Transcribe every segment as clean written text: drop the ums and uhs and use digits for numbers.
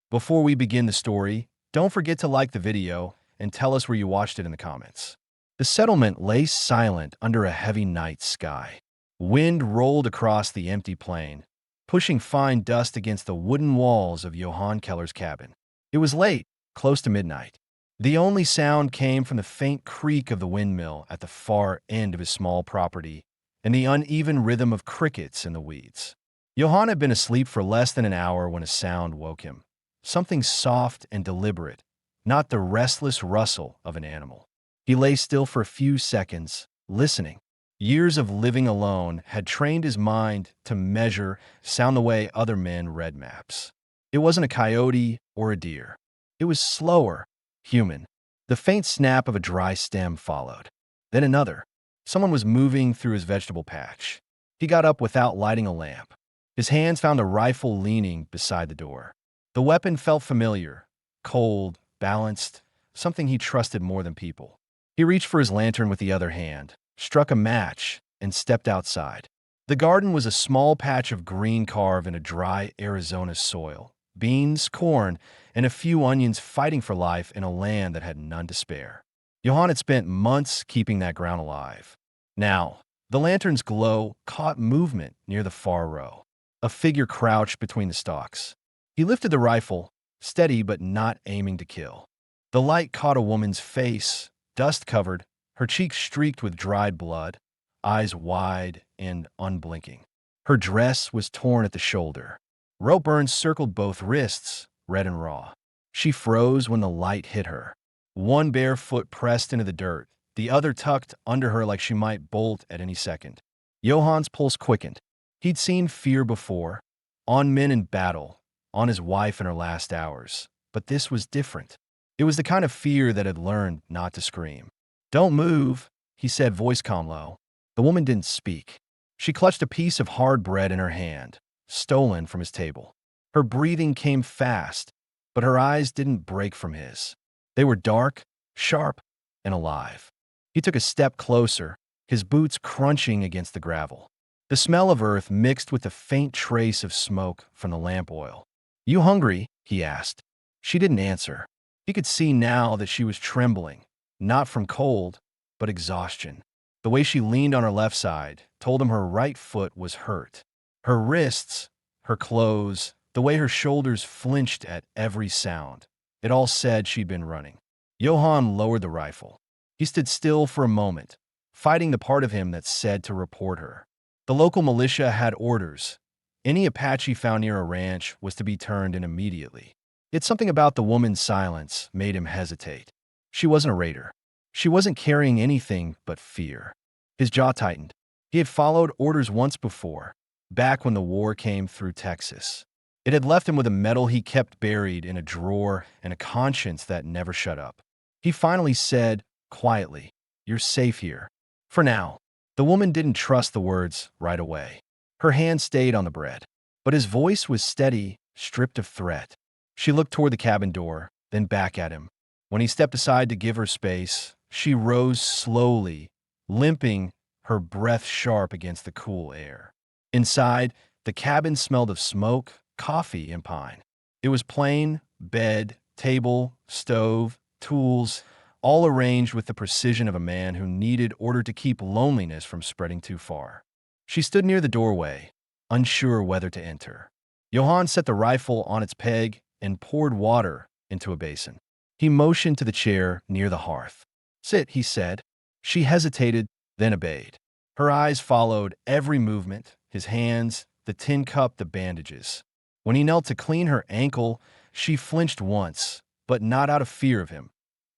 Before we begin the story, don't forget to like the video and tell us where you watched it in the comments. The settlement lay silent under a heavy night sky. Wind rolled across the empty plain, pushing fine dust against the wooden walls of Johann Keller's cabin. It was late, close to midnight. The only sound came from the faint creak of the windmill at the far end of his small property and the uneven rhythm of crickets in the weeds. Johann had been asleep for less than an hour when a sound woke him. Something soft and deliberate, not the restless rustle of an animal. He lay still for a few seconds, listening. Years of living alone had trained his mind to measure sound the way other men read maps. It wasn't a coyote or a deer. It was slower, human. The faint snap of a dry stem followed. Then another. Someone was moving through his vegetable patch. He got up without lighting a lamp. His hands found a rifle leaning beside the door. The weapon felt familiar, cold, balanced, something he trusted more than people. He reached for his lantern with the other hand, struck a match, and stepped outside. The garden was a small patch of green carved in a dry Arizona soil. Beans, corn, and a few onions fighting for life in a land that had none to spare. Johann had spent months keeping that ground alive. Now, the lantern's glow caught movement near the far row. A figure crouched between the stalks. He lifted the rifle, steady but not aiming to kill. The light caught a woman's face, dust-covered, her cheeks streaked with dried blood, eyes wide and unblinking. Her dress was torn at the shoulder. Rope burns circled both wrists, red and raw. She froze when the light hit her. One bare foot pressed into the dirt, the other tucked under her like she might bolt at any second. Johann's pulse quickened. He'd seen fear before, on men in battle, on his wife in her last hours. But this was different. It was the kind of fear that had learned not to scream. "Don't move," he said, voice calm low. The woman didn't speak. She clutched a piece of hard bread in her hand, stolen from his table. Her breathing came fast, but her eyes didn't break from his. They were dark, sharp, and alive. He took a step closer, his boots crunching against the gravel. The smell of earth mixed with the faint trace of smoke from the lamp oil. "You hungry?" he asked. She didn't answer. He could see now that she was trembling, not from cold, but exhaustion. The way she leaned on her left side told him her right foot was hurt. Her wrists, her clothes, the way her shoulders flinched at every sound. It all said she'd been running. Johann lowered the rifle. He stood still for a moment, fighting the part of him that said to report her. The local militia had orders. Any Apache found near a ranch was to be turned in immediately. Yet something about the woman's silence made him hesitate. She wasn't a raider. She wasn't carrying anything but fear. His jaw tightened. He had followed orders once before, back when the war came through Texas. It had left him with a medal he kept buried in a drawer and a conscience that never shut up. He finally said, quietly, "You're safe here. For now." The woman didn't trust the words right away. Her hand stayed on the bread, but his voice was steady, stripped of threat. She looked toward the cabin door, then back at him. When he stepped aside to give her space, she rose slowly, limping, her breath sharp against the cool air. Inside, the cabin smelled of smoke, coffee, and pine. It was plain, bed, table, stove, tools, all arranged with the precision of a man who needed order to keep loneliness from spreading too far. She stood near the doorway, unsure whether to enter. Johann set the rifle on its peg and poured water into a basin. He motioned to the chair near the hearth. "Sit," he said. She hesitated, then obeyed. Her eyes followed every movement, his hands, the tin cup, the bandages. When he knelt to clean her ankle, she flinched once, but not out of fear of him,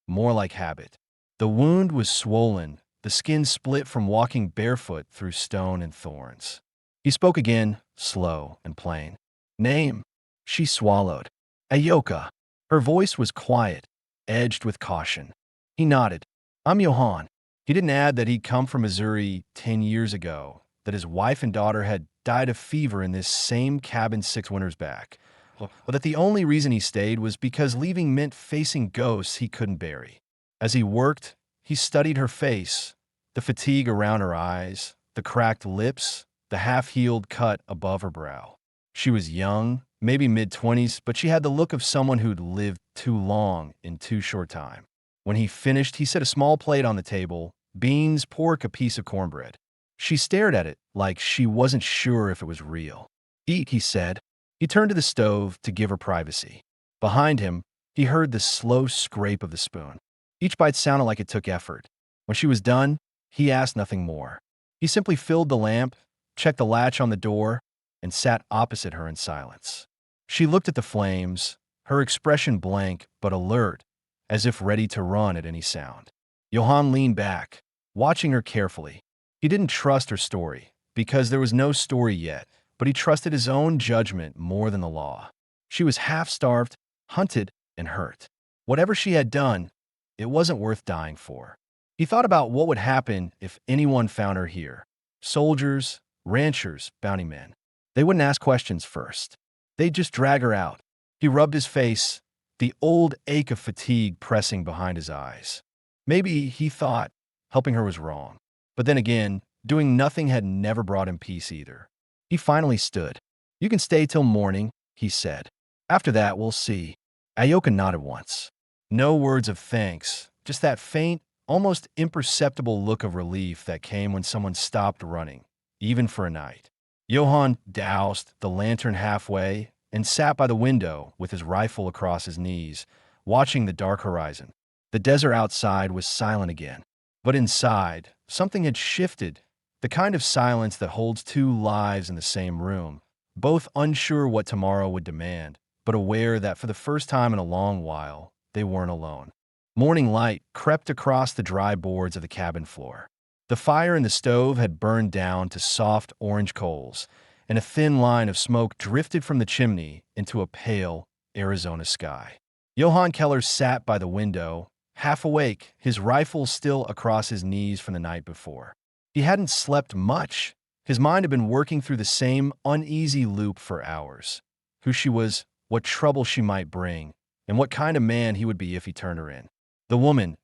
more like habit. The wound was swollen, the skin split from walking barefoot through stone and thorns. He spoke again, slow and plain. "Name?" She swallowed. "Ayoka." Her voice was quiet, edged with caution. He nodded. "I'm Johann." He didn't add that he'd come from Missouri 10 years ago, that his wife and daughter had died of fever in this same cabin 6 winters back, but that the only reason he stayed was because leaving meant facing ghosts he couldn't bury. As he worked, he studied her face, the fatigue around her eyes, the cracked lips, the half-healed cut above her brow. She was young, maybe mid-20s, but she had the look of someone who'd lived too long in too short time. When he finished, he set a small plate on the table, beans, pork, a piece of cornbread. She stared at it like she wasn't sure if it was real. "Eat," he said. He turned to the stove to give her privacy. Behind him, he heard the slow scrape of the spoon. Each bite sounded like it took effort. When she was done, he asked nothing more. He simply filled the lamp, checked the latch on the door, and sat opposite her in silence. She looked at the flames, her expression blank but alert, as if ready to run at any sound. Johann leaned back, watching her carefully. He didn't trust her story, because there was no story yet, but he trusted his own judgment more than the law. She was half-starved, hunted, and hurt. Whatever she had done, it wasn't worth dying for. He thought about what would happen if anyone found her here. Soldiers, ranchers, bounty men. They wouldn't ask questions first. They'd just drag her out. He rubbed his face, the old ache of fatigue pressing behind his eyes. Maybe, he thought, helping her was wrong. But then again, doing nothing had never brought him peace either. He finally stood. "You can stay till morning," he said. "After that, we'll see." Ayoka nodded once. No words of thanks, just that faint, almost imperceptible look of relief that came when someone stopped running, even for a night. Johann doused the lantern halfway and sat by the window with his rifle across his knees, watching the dark horizon. The desert outside was silent again. But inside, something had shifted, the kind of silence that holds two lives in the same room, both unsure what tomorrow would demand, but aware that for the first time in a long while, they weren't alone. Morning light crept across the dry boards of the cabin floor. The fire in the stove had burned down to soft orange coals, and a thin line of smoke drifted from the chimney into a pale Arizona sky. Johann Keller sat by the window, half awake, his rifle still across his knees from the night before. He hadn't slept much. His mind had been working through the same uneasy loop for hours. Who she was, what trouble she might bring, and what kind of man he would be if he turned her in. The woman,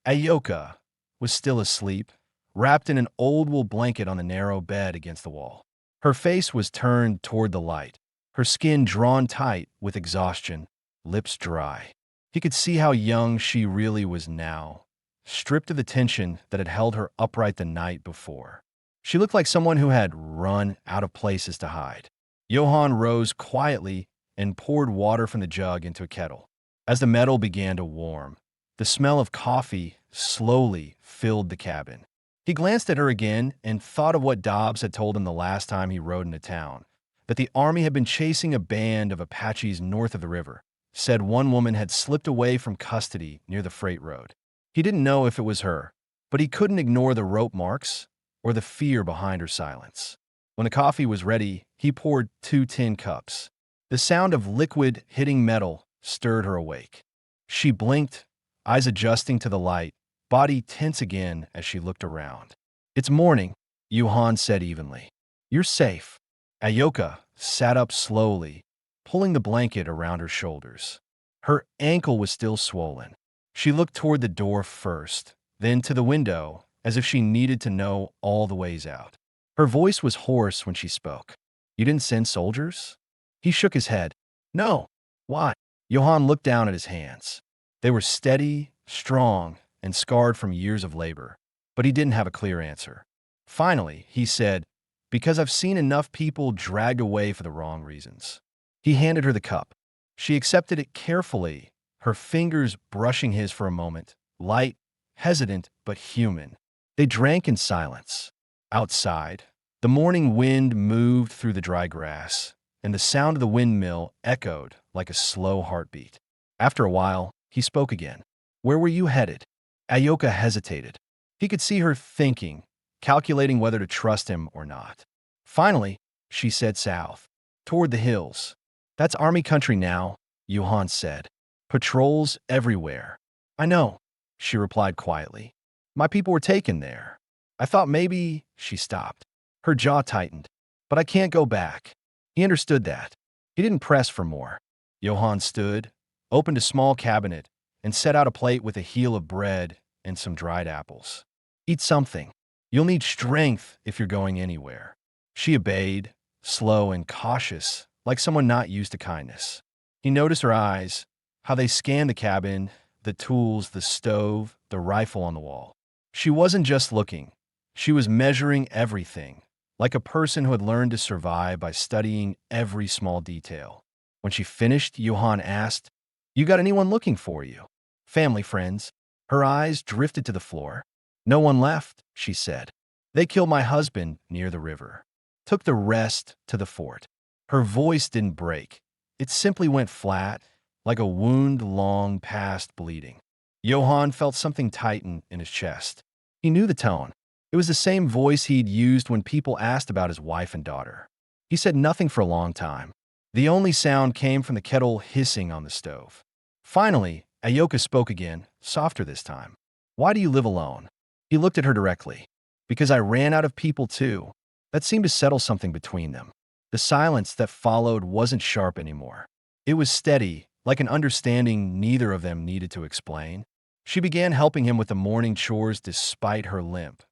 Ayoka, was still asleep, wrapped in an old wool blanket on the narrow bed against the wall. Her face was turned toward the light, her skin drawn tight with exhaustion, lips dry. He could see how young she really was now, stripped of the tension that had held her upright the night before. She looked like someone who had run out of places to hide. Johann rose quietly and poured water from the jug into a kettle. As the metal began to warm, the smell of coffee slowly filled the cabin. He glanced at her again and thought of what Dobbs had told him the last time he rode into town, that the army had been chasing a band of Apaches north of the river. Said one woman had slipped away from custody near the freight road. He didn't know if it was her, but he couldn't ignore the rope marks or the fear behind her silence. When the coffee was ready, he poured 2 tin cups. The sound of liquid hitting metal stirred her awake. She blinked, eyes adjusting to the light, body tense again as she looked around. "It's morning," Johann said evenly. "You're safe." Ayoka sat up slowly, pulling the blanket around her shoulders. Her ankle was still swollen. She looked toward the door first, then to the window, as if she needed to know all the ways out. Her voice was hoarse when she spoke. "You didn't send soldiers?" He shook his head. "No. Why?" Johann looked down at his hands. They were steady, strong, and scarred from years of labor, but he didn't have a clear answer. Finally, he said, "Because I've seen enough people dragged away for the wrong reasons." He handed her the cup. She accepted it carefully, her fingers brushing his for a moment, light, hesitant, but human. They drank in silence. Outside, the morning wind moved through the dry grass, and the sound of the windmill echoed like a slow heartbeat. After a while, he spoke again. "Where were you headed?" Ayoka hesitated. He could see her thinking, calculating whether to trust him or not. Finally, she said south, toward the hills. "That's army country now," Johann said. "Patrols everywhere." "I know," she replied quietly. "My people were taken there. I thought maybe—" She stopped. Her jaw tightened. "But I can't go back." He understood that. He didn't press for more. Johann stood, opened a small cabinet, and set out a plate with a heel of bread and some dried apples. "Eat something. You'll need strength if you're going anywhere." She obeyed, slow and cautious, like someone not used to kindness. He noticed her eyes, how they scanned the cabin, the tools, the stove, the rifle on the wall. She wasn't just looking. She was measuring everything, like a person who had learned to survive by studying every small detail. When she finished, Johann asked, "You got anyone looking for you?" "Family, friends." Her eyes drifted to the floor. "No one left," she said. "They killed my husband near the river. Took the rest to the fort." Her voice didn't break. It simply went flat, like a wound long past bleeding. Johann felt something tighten in his chest. He knew the tone. It was the same voice he'd used when people asked about his wife and daughter. He said nothing for a long time. The only sound came from the kettle hissing on the stove. Finally, Ayoka spoke again, softer this time. "Why do you live alone?" He looked at her directly. "Because I ran out of people too." That seemed to settle something between them. The silence that followed wasn't sharp anymore. It was steady, like an understanding neither of them needed to explain. She began helping him with the morning chores despite her limp,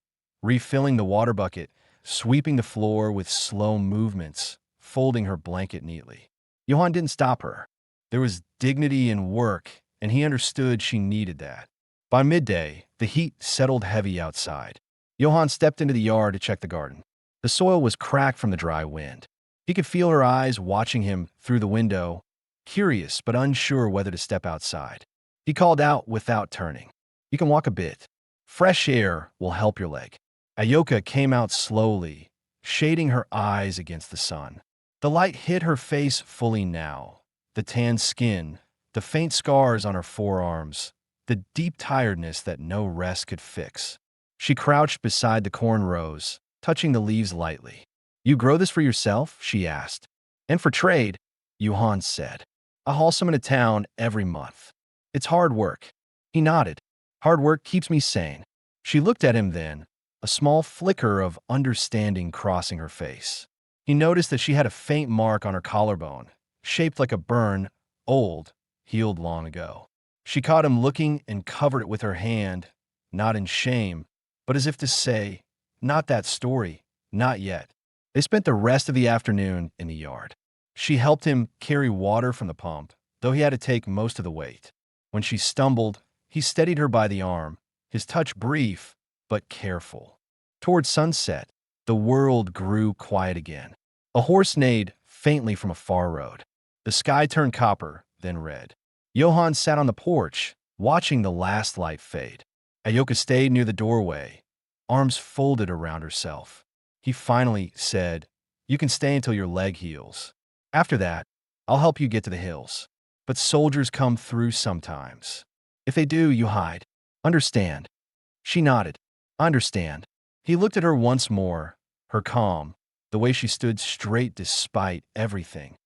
refilling the water bucket, sweeping the floor with slow movements, folding her blanket neatly. Johann didn't stop her. There was dignity in work, and he understood she needed that. By midday, the heat settled heavy outside. Johann stepped into the yard to check the garden. The soil was cracked from the dry wind. He could feel her eyes watching him through the window, curious but unsure whether to step outside. He called out without turning, "You can walk a bit. Fresh air will help your leg." Ayoka came out slowly, shading her eyes against the sun. The light hit her face fully now, the tan skin, the faint scars on her forearms, the deep tiredness that no rest could fix. She crouched beside the corn rows, touching the leaves lightly. "You grow this for yourself?" she asked. "And for trade," Johann said. "I haul some into town every month. It's hard work." He nodded. "Hard work keeps me sane." She looked at him then, a small flicker of understanding crossing her face. He noticed that she had a faint mark on her collarbone, shaped like a burn, old, healed long ago. She caught him looking and covered it with her hand, not in shame, but as if to say, "Not that story, not yet." They spent the rest of the afternoon in the yard. She helped him carry water from the pump, though he had to take most of the weight. When she stumbled, he steadied her by the arm, his touch brief but careful. Toward sunset, the world grew quiet again. A horse neighed faintly from a far road. The sky turned copper, then red. Johann sat on the porch, watching the last light fade. Ayoka stayed near the doorway, arms folded around herself. He finally said, "You can stay until your leg heals. After that, I'll help you get to the hills. But soldiers come through sometimes. If they do, you hide. Understand?" She nodded. "Understand." He looked at her once more, her calm, the way she stood straight despite everything,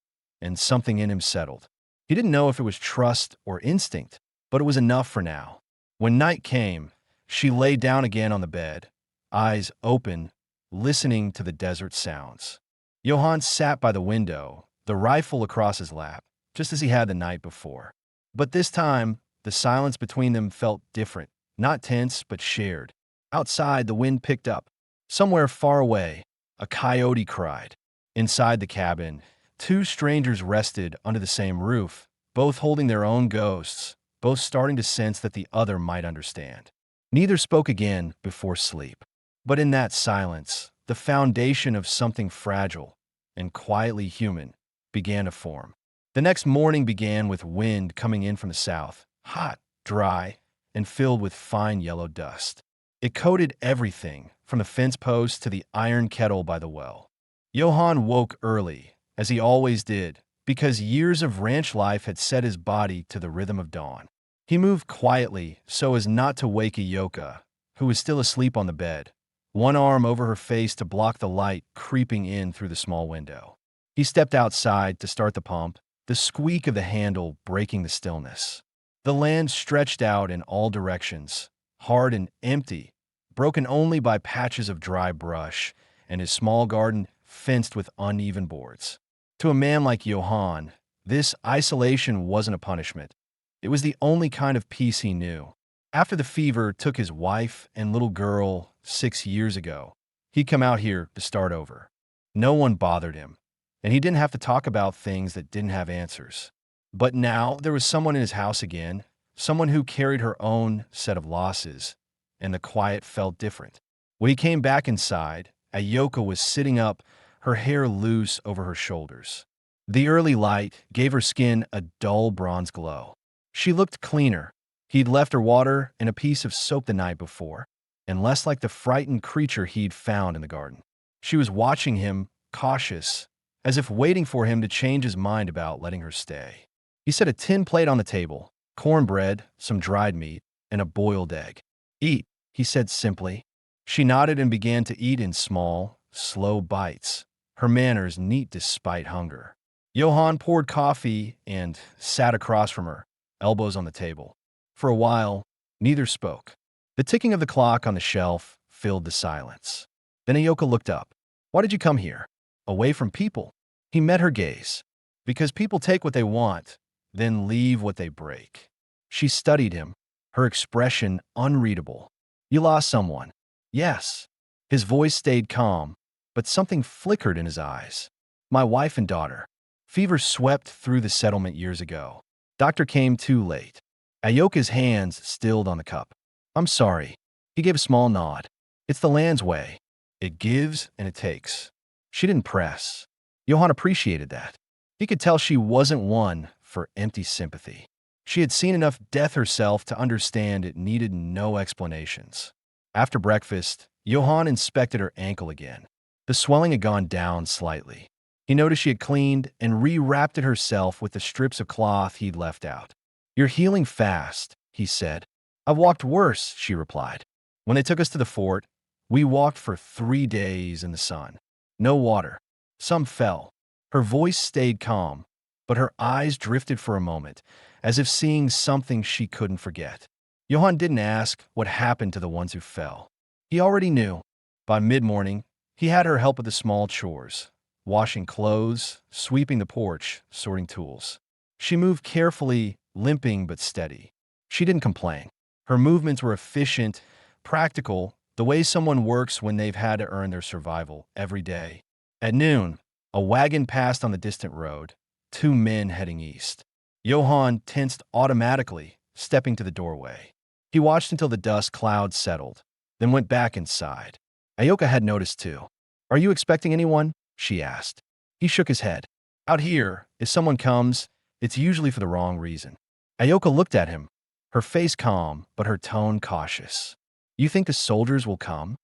and something in him settled. He didn't know if it was trust or instinct, but it was enough for now. When night came, she lay down again on the bed, eyes open, listening to the desert sounds. Johann sat by the window, the rifle across his lap, just as he had the night before. But this time, the silence between them felt different, not tense, but shared. Outside, the wind picked up. Somewhere far away, a coyote cried. Inside the cabin, two strangers rested under the same roof, both holding their own ghosts, both starting to sense that the other might understand. Neither spoke again before sleep. But in that silence, the foundation of something fragile and quietly human began to form. The next morning began with wind coming in from the south, hot, dry, and filled with fine yellow dust. It coated everything, from the fence post to the iron kettle by the well. Johann woke early, as he always did, because years of ranch life had set his body to the rhythm of dawn. He moved quietly so as not to wake Ayoka, who was still asleep on the bed, one arm over her face to block the light creeping in through the small window. He stepped outside to start the pump, the squeak of the handle breaking the stillness. The land stretched out in all directions, hard and empty, broken only by patches of dry brush, and his small garden fenced with uneven boards. To a man like Johann, this isolation wasn't a punishment. It was the only kind of peace he knew. After the fever took his wife and little girl 6 years ago, he'd come out here to start over. No one bothered him, and he didn't have to talk about things that didn't have answers. But now there was someone in his house again, someone who carried her own set of losses, and the quiet felt different. When he came back inside, Ayoka was sitting up, her hair loose over her shoulders. The early light gave her skin a dull bronze glow. She looked cleaner. He'd left her water and a piece of soap the night before, and less like the frightened creature he'd found in the garden. She was watching him, cautious, as if waiting for him to change his mind about letting her stay. He set a tin plate on the table, cornbread, some dried meat, and a boiled egg. "Eat," he said simply. She nodded and began to eat in small, slow bites, her manners neat despite hunger. Johann poured coffee and sat across from her, elbows on the table. For a while, neither spoke. The ticking of the clock on the shelf filled the silence. Then Ayoka looked up. "Why did you come here? Away from people?" He met her gaze. "Because people take what they want, then leave what they break." She studied him, her expression unreadable. "You lost someone." "Yes." His voice stayed calm, but something flickered in his eyes. "My wife and daughter. Fever swept through the settlement years ago. Doctor came too late." Ayoka's hands stilled on the cup. "I'm sorry." He gave a small nod. "It's the land's way. It gives and it takes." She didn't press. Johann appreciated that. He could tell she wasn't one for empty sympathy. She had seen enough death herself to understand it needed no explanations. After breakfast, Johann inspected her ankle again. The swelling had gone down slightly. He noticed she had cleaned and rewrapped it herself with the strips of cloth he'd left out. "You're healing fast," he said. "I've walked worse," she replied. "When they took us to the fort, we walked for 3 days in the sun. No water. Some fell." Her voice stayed calm, but her eyes drifted for a moment, as if seeing something she couldn't forget. Johann didn't ask what happened to the ones who fell. He already knew. By mid-morning, he had her help with the small chores, washing clothes, sweeping the porch, sorting tools. She moved carefully, limping but steady. She didn't complain. Her movements were efficient, practical, the way someone works when they've had to earn their survival every day. At noon, a wagon passed on the distant road, 2 men heading east. Johann tensed automatically, stepping to the doorway. He watched until the dust clouds settled, then went back inside. Ayoka had noticed too. "Are you expecting anyone?" she asked. He shook his head. "Out here, if someone comes, it's usually for the wrong reason." Ayoka looked at him, her face calm, but her tone cautious. "You think the soldiers will come?"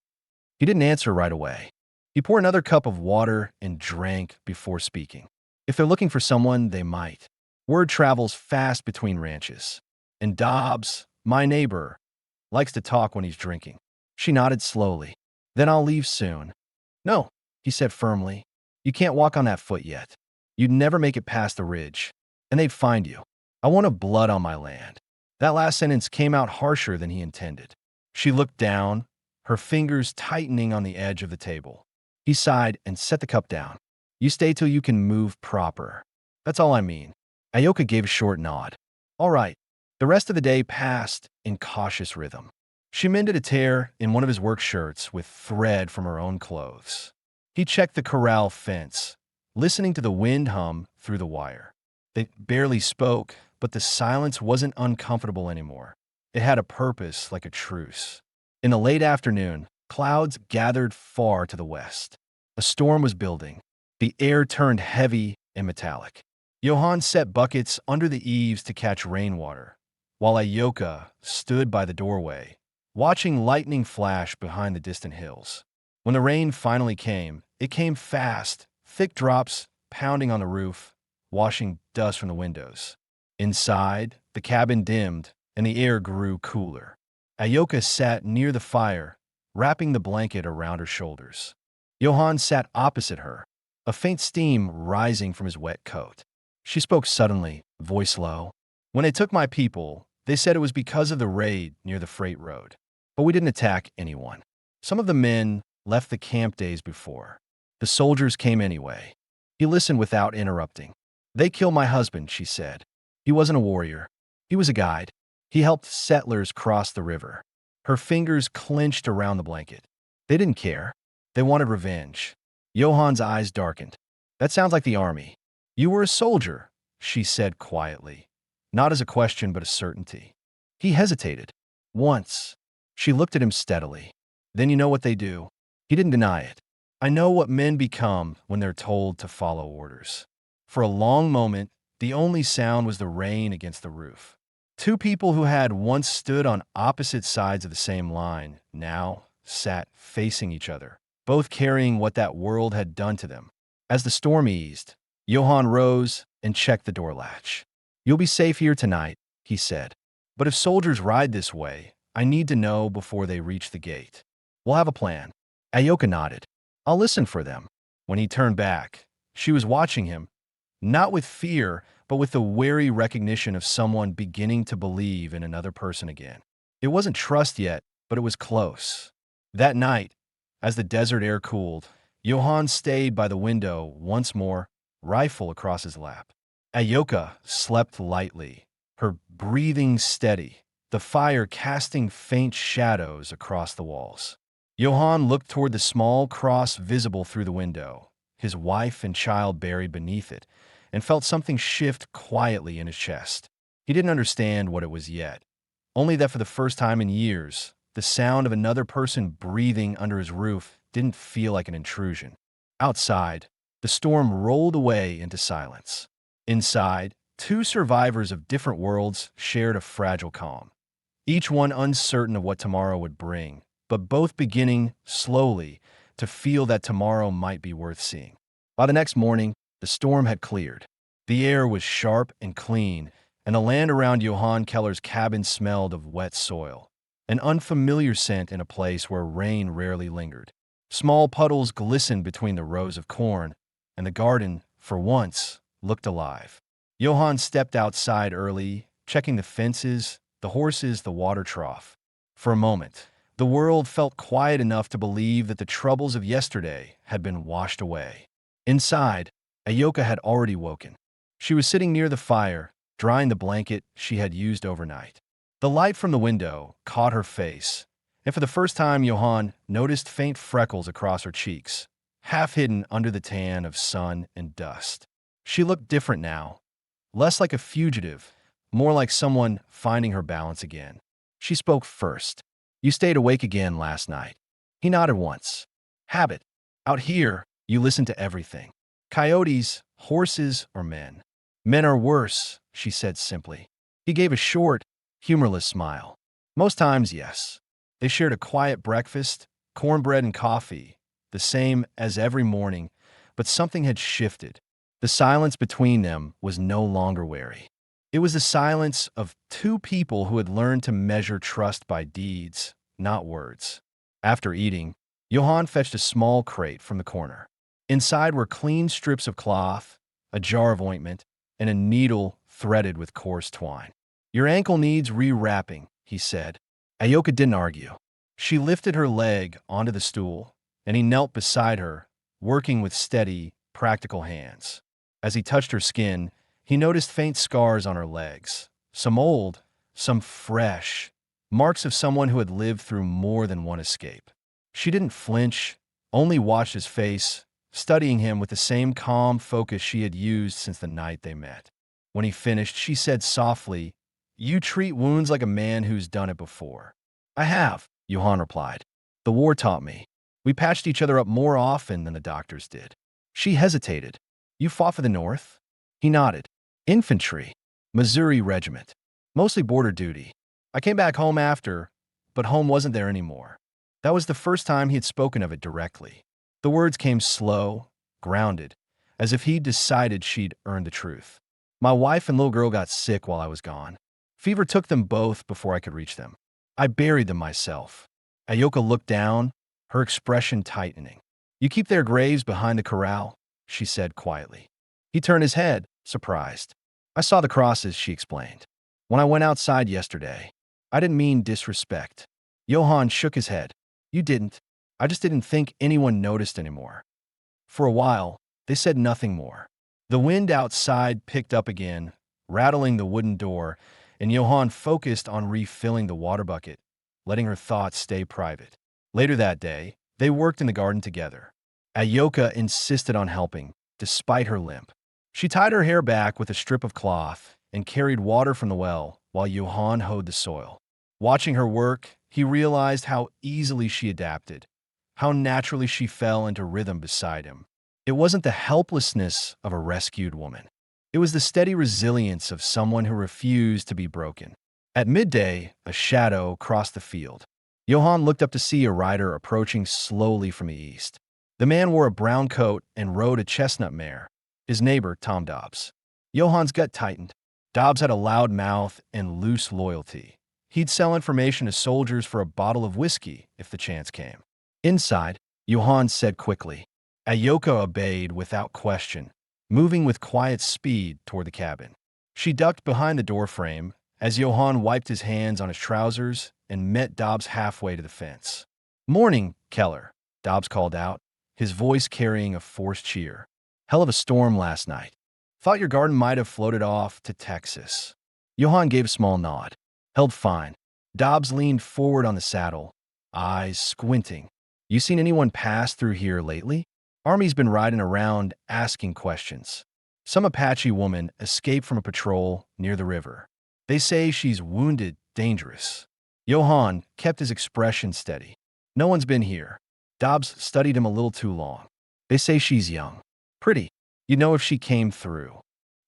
He didn't answer right away. He poured another cup of water and drank before speaking. "If they're looking for someone, they might. Word travels fast between ranches. And Dobbs, my neighbor, likes to talk when he's drinking." She nodded slowly. "Then I'll leave soon." "No," he said firmly. "You can't walk on that foot yet. You'd never make it past the ridge, and they'd find you. I want a blood on my land." That last sentence came out harsher than he intended. She looked down, her fingers tightening on the edge of the table. He sighed and set the cup down. "You stay till you can move proper. That's all I mean." Ayoka gave a short nod. "All right." The rest of the day passed in cautious rhythm. She mended a tear in one of his work shirts with thread from her own clothes. He checked the corral fence, listening to the wind hum through the wire. They barely spoke, but the silence wasn't uncomfortable anymore. It had a purpose, like a truce. In the late afternoon, clouds gathered far to the west. A storm was building. The air turned heavy and metallic. Johann set buckets under the eaves to catch rainwater, while Ayoka stood by the doorway, watching lightning flash behind the distant hills. When the rain finally came, it came fast, thick drops pounding on the roof, washing dust from the windows. Inside, the cabin dimmed, and the air grew cooler. Ayoka sat near the fire, wrapping the blanket around her shoulders. Johann sat opposite her, a faint steam rising from his wet coat. She spoke suddenly, voice low. "When they took my people, they said it was because of the raid near the freight road. But we didn't attack anyone. Some of the men left the camp days before. The soldiers came anyway." He listened without interrupting. "They killed my husband," she said. "He wasn't a warrior. He was a guide. He helped settlers cross the river." Her fingers clenched around the blanket. "They didn't care. They wanted revenge." Johann's eyes darkened. That sounds like the army. You were a soldier, she said quietly, not as a question but a certainty. He hesitated. Once. She looked at him steadily. Then you know what they do. He didn't deny it. I know what men become when they're told to follow orders. For a long moment, the only sound was the rain against the roof. Two people who had once stood on opposite sides of the same line now sat facing each other, both carrying what that world had done to them. As the storm eased, Johann rose and checked the door latch. You'll be safe here tonight, he said. But if soldiers ride this way, I need to know before they reach the gate. We'll have a plan. Ayoka nodded. I'll listen for them. When he turned back, she was watching him, not with fear, but with the wary recognition of someone beginning to believe in another person again. It wasn't trust yet, but it was close. That night, as the desert air cooled, Johann stayed by the window once more, rifle across his lap. Ayoka slept lightly, her breathing steady, the fire casting faint shadows across the walls. Johann looked toward the small cross visible through the window, his wife and child buried beneath it, and felt something shift quietly in his chest. He didn't understand what it was yet, only that for the first time in years, the sound of another person breathing under his roof didn't feel like an intrusion. Outside, the storm rolled away into silence. Inside, two survivors of different worlds shared a fragile calm, each one uncertain of what tomorrow would bring, but both beginning, slowly, to feel that tomorrow might be worth seeing. By the next morning, the storm had cleared. The air was sharp and clean, and the land around Johann Keller's cabin smelled of wet soil, an unfamiliar scent in a place where rain rarely lingered. Small puddles glistened between the rows of corn, and the garden, for once, looked alive. Johann stepped outside early, checking the fences, the horses, the water trough. For a moment, the world felt quiet enough to believe that the troubles of yesterday had been washed away. Inside, Ayoka had already woken. She was sitting near the fire, drying the blanket she had used overnight. The light from the window caught her face, and for the first time Johann noticed faint freckles across her cheeks, half hidden under the tan of sun and dust. She looked different now, less like a fugitive, more like someone finding her balance again. She spoke first. You stayed awake again last night. He nodded once. Habit. Out here, you listen to everything. Coyotes, horses, or men. Men are worse, she said simply. He gave a short, humorless smile. Most times, yes. They shared a quiet breakfast, cornbread and coffee, the same as every morning, but something had shifted. The silence between them was no longer wary. It was the silence of two people who had learned to measure trust by deeds, not words. After eating, Johann fetched a small crate from the corner. Inside were clean strips of cloth, a jar of ointment, and a needle threaded with coarse twine. Your ankle needs rewrapping, he said. Ayoka didn't argue. She lifted her leg onto the stool, and he knelt beside her, working with steady, practical hands. As he touched her skin, he noticed faint scars on her legs, some old, some fresh, marks of someone who had lived through more than one escape. She didn't flinch, only watched his face, studying him with the same calm focus she had used since the night they met. When he finished, she said softly, You treat wounds like a man who's done it before. I have, Johann replied. The war taught me. We patched each other up more often than the doctors did. She hesitated. You fought for the North? He nodded. Infantry. Missouri Regiment. Mostly border duty. I came back home after, but home wasn't there anymore. That was the first time he had spoken of it directly. The words came slow, grounded, as if he'd decided she'd earned the truth. My wife and little girl got sick while I was gone. Fever took them both before I could reach them. I buried them myself. Ayoka looked down, her expression tightening. You keep their graves behind the corral, she said quietly. He turned his head, surprised. I saw the crosses, she explained. When I went outside yesterday, I didn't mean disrespect. Johann shook his head. You didn't. I just didn't think anyone noticed anymore. For a while, they said nothing more. The wind outside picked up again, rattling the wooden door, and Johann focused on refilling the water bucket, letting her thoughts stay private. Later that day, they worked in the garden together. Ayoka insisted on helping, despite her limp. She tied her hair back with a strip of cloth and carried water from the well while Johann hoed the soil. Watching her work, he realized how easily she adapted, how naturally she fell into rhythm beside him. It wasn't the helplessness of a rescued woman. It was the steady resilience of someone who refused to be broken. At midday, a shadow crossed the field. Johann looked up to see a rider approaching slowly from the east. The man wore a brown coat and rode a chestnut mare, his neighbor, Tom Dobbs. Johann's gut tightened. Dobbs had a loud mouth and loose loyalty. He'd sell information to soldiers for a bottle of whiskey if the chance came. Inside, Johann said quickly. Ayoka obeyed without question, moving with quiet speed toward the cabin. She ducked behind the doorframe as Johann wiped his hands on his trousers and met Dobbs halfway to the fence. "Morning, Keller," Dobbs called out, his voice carrying a forced cheer. "Hell of a storm last night. Thought your garden might have floated off to Texas." Johann gave a small nod. "Held fine." Dobbs leaned forward on the saddle, eyes squinting. "You seen anyone pass through here lately? Army's been riding around asking questions. Some Apache woman escaped from a patrol near the river. They say she's wounded, dangerous." Johann kept his expression steady. "No one's been here." Dobbs studied him a little too long. "They say she's young. Pretty. You'd know if she came through."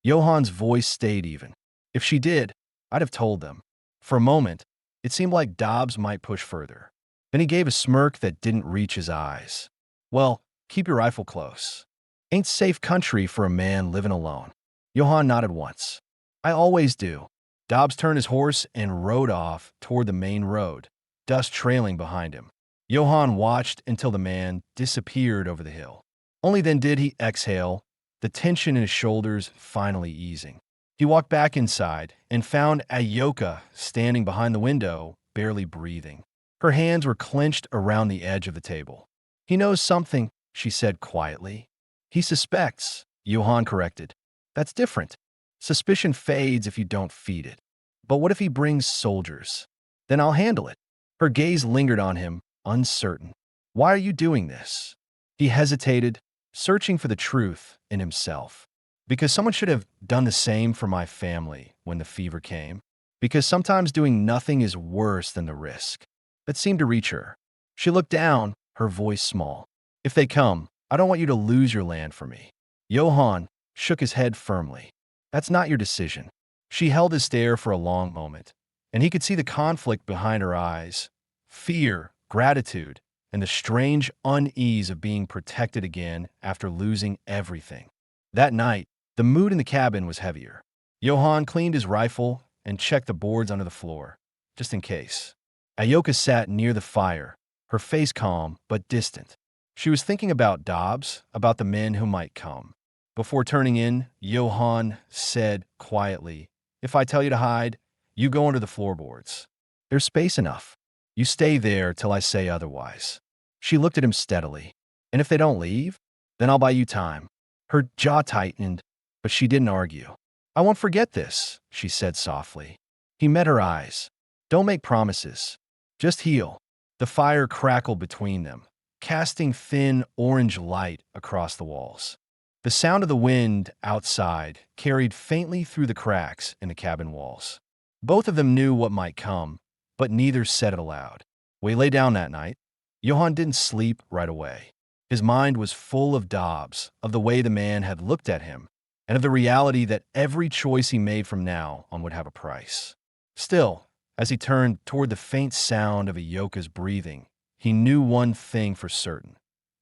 Johann's voice stayed even. "If she did, I'd have told them." For a moment, it seemed like Dobbs might push further. Then he gave a smirk that didn't reach his eyes. "Well, keep your rifle close. Ain't safe country for a man living alone." Johann nodded once. "I always do." Dobbs turned his horse and rode off toward the main road, dust trailing behind him. Johann watched until the man disappeared over the hill. Only then did he exhale, the tension in his shoulders finally easing. He walked back inside and found Ayoka standing behind the window, barely breathing. Her hands were clenched around the edge of the table. "He knows something," she said quietly. "He suspects," Johann corrected. "That's different. Suspicion fades if you don't feed it. But what if he brings soldiers? Then I'll handle it." Her gaze lingered on him, uncertain. "Why are you doing this?" He hesitated, searching for the truth in himself. "Because someone should have done the same for my family when the fever came. Because sometimes doing nothing is worse than the risk." That seemed to reach her. She looked down, her voice small. "If they come, I don't want you to lose your land for me." Johann shook his head firmly. "That's not your decision." She held his stare for a long moment, and he could see the conflict behind her eyes. Fear, gratitude, and the strange unease of being protected again after losing everything. That night, the mood in the cabin was heavier. Johann cleaned his rifle and checked the boards under the floor, just in case. Ayoka sat near the fire, her face calm but distant. She was thinking about Dobbs, about the men who might come. Before turning in, Johann said quietly, "If I tell you to hide, you go under the floorboards. There's space enough. You stay there till I say otherwise." She looked at him steadily. "And if they don't leave, then I'll buy you time." Her jaw tightened, but she didn't argue. "I won't forget this," she said softly. He met her eyes. "Don't make promises. Just heal." The fire crackled between them, casting thin orange light across the walls. The sound of the wind outside carried faintly through the cracks in the cabin walls. Both of them knew what might come, but neither said it aloud. When he lay down that night, Johann didn't sleep right away. His mind was full of Dobbs, of the way the man had looked at him, and of the reality that every choice he made from now on would have a price. Still, as he turned toward the faint sound of Ayoka's breathing, he knew one thing for certain.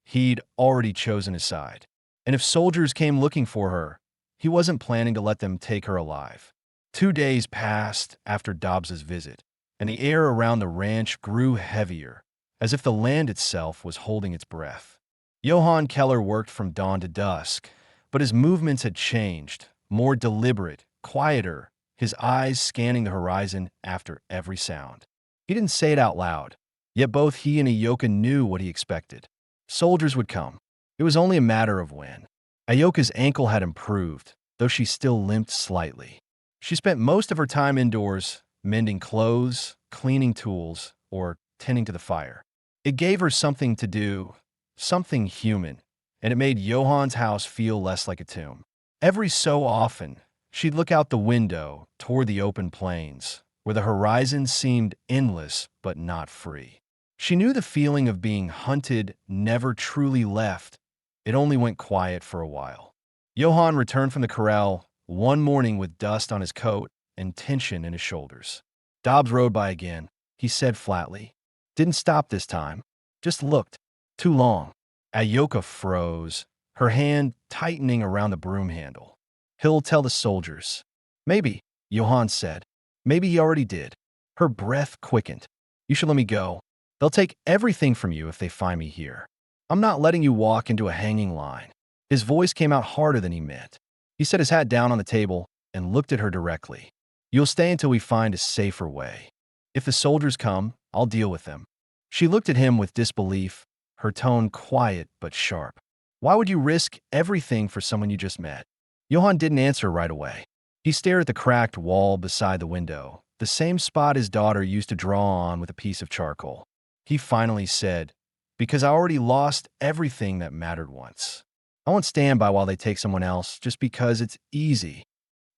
He'd already chosen his side. And if soldiers came looking for her, he wasn't planning to let them take her alive. 2 days passed after Dobbs's visit, and the air around the ranch grew heavier, as if the land itself was holding its breath. Johann Keller worked from dawn to dusk, but his movements had changed, more deliberate, quieter, his eyes scanning the horizon after every sound. He didn't say it out loud, yet both he and Ayoka knew what he expected. Soldiers would come. It was only a matter of when. Ayoka's ankle had improved, though she still limped slightly. She spent most of her time indoors, mending clothes, cleaning tools, or tending to the fire. It gave her something to do, something human, and it made Johan's house feel less like a tomb. Every so often, she'd look out the window toward the open plains, where the horizon seemed endless but not free. She knew the feeling of being hunted never truly left. It only went quiet for a while. Johann returned from the corral one morning with dust on his coat and tension in his shoulders. Dobbs rode by again, he said flatly. Didn't stop this time. Just looked. Too long. Ayoka froze, her hand tightening around the broom handle. He'll tell the soldiers. Maybe, Johann said. Maybe he already did. Her breath quickened. You should let me go. They'll take everything from you if they find me here. I'm not letting you walk into a hanging line. His voice came out harder than he meant. He set his hat down on the table and looked at her directly. You'll stay until we find a safer way. If the soldiers come, I'll deal with them. She looked at him with disbelief, her tone quiet but sharp. Why would you risk everything for someone you just met? Johann didn't answer right away. He stared at the cracked wall beside the window, the same spot his daughter used to draw on with a piece of charcoal. He finally said, because I already lost everything that mattered once. I won't stand by while they take someone else just because it's easy.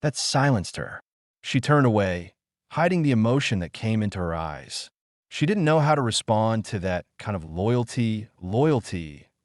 That silenced her. She turned away, hiding the emotion that came into her eyes. She didn't know how to respond to that kind of loyalty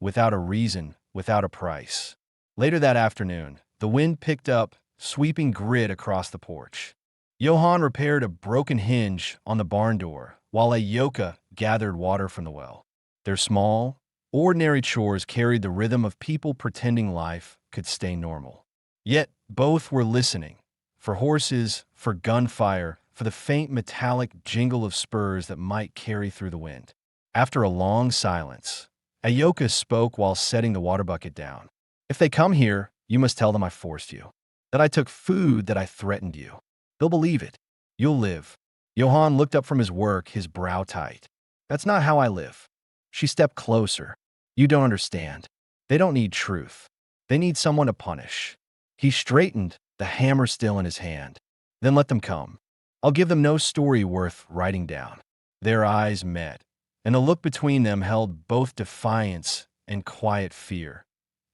without a reason, without a price. Later that afternoon, the wind picked up, sweeping grit across the porch. Johann repaired a broken hinge on the barn door, while Ayoka gathered water from the well. Their small, ordinary chores carried the rhythm of people pretending life could stay normal. Yet both were listening, for horses, for gunfire, for the faint metallic jingle of spurs that might carry through the wind. After a long silence, Ayoka spoke while setting the water bucket down. If they come here, you must tell them I forced you, that I took food, that I threatened you. They'll believe it. You'll live. Johann looked up from his work, his brow tight. That's not how I live. She stepped closer. You don't understand. They don't need truth. They need someone to punish. He straightened, the hammer still in his hand. Then let them come. I'll give them no story worth writing down. Their eyes met, and the look between them held both defiance and quiet fear.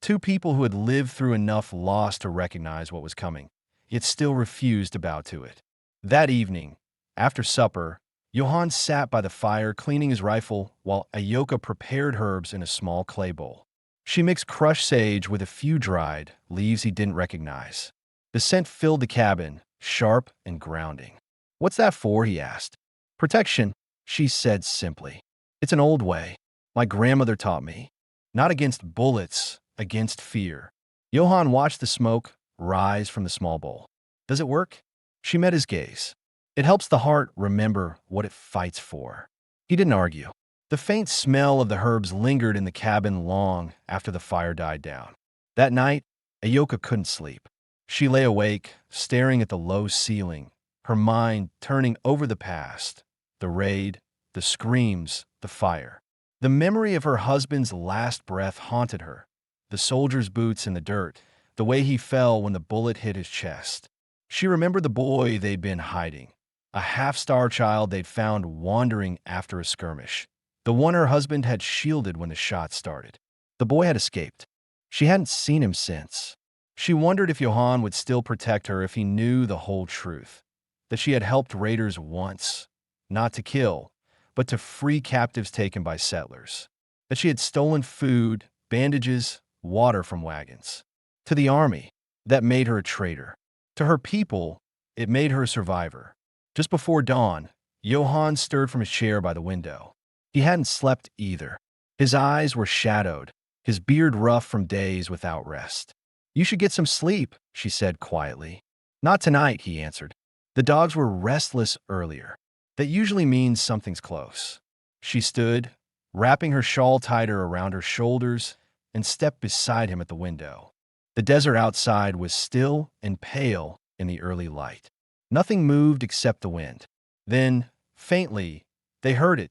Two people who had lived through enough loss to recognize what was coming, yet still refused to bow to it. That evening, after supper, Johann sat by the fire cleaning his rifle while Ayoka prepared herbs in a small clay bowl. She mixed crushed sage with a few dried leaves he didn't recognize. The scent filled the cabin, sharp and grounding. What's that for? He asked. Protection, she said simply. It's an old way. My grandmother taught me. Not against bullets, against fear. Johann watched the smoke rise from the small bowl. Does it work? She met his gaze. It helps the heart remember what it fights for. He didn't argue. The faint smell of the herbs lingered in the cabin long after the fire died down. That night, Ayoka couldn't sleep. She lay awake, staring at the low ceiling, her mind turning over the past, the raid, the screams, the fire. The memory of her husband's last breath haunted her, the soldier's boots in the dirt, the way he fell when the bullet hit his chest. She remembered the boy they'd been hiding, a half-starved child they'd found wandering after a skirmish, the one her husband had shielded when the shots started. The boy had escaped. She hadn't seen him since. She wondered if Johann would still protect her if he knew the whole truth, that she had helped raiders once, not to kill, but to free captives taken by settlers, that she had stolen food, bandages, water from wagons. To the army, that made her a traitor. To her people, it made her a survivor. Just before dawn, Johann stirred from his chair by the window. He hadn't slept either. His eyes were shadowed, his beard rough from days without rest. You should get some sleep, she said quietly. Not tonight, he answered. The dogs were restless earlier. That usually means something's close. She stood, wrapping her shawl tighter around her shoulders, and stepped beside him at the window. The desert outside was still and pale in the early light. Nothing moved except the wind. Then, faintly, they heard it,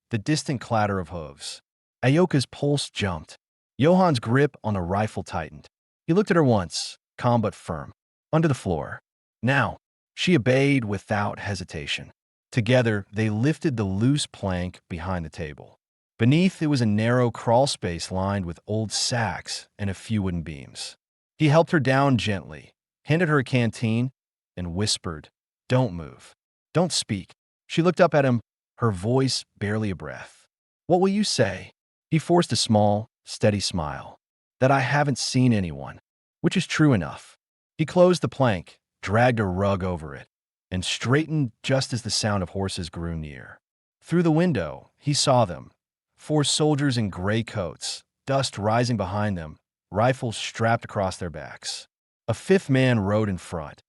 the distant clatter of hooves. Ayoka's pulse jumped. Johann's grip on the rifle tightened. He looked at her once, calm but firm, under the floor. Now, she obeyed without hesitation. Together, they lifted the loose plank behind the table. Beneath, it was a narrow crawl space lined with old sacks and a few wooden beams. He helped her down gently, handed her a canteen, and whispered, "Don't move. Don't speak." She looked up at him, her voice barely a breath. "What will you say?" He forced a small, steady smile. "That I haven't seen anyone," which is true enough. He closed the plank, dragged a rug over it, and straightened just as the sound of horses grew near. Through the window, he saw them. 4 soldiers in gray coats, dust rising behind them, rifles strapped across their backs. A 5th man rode in front,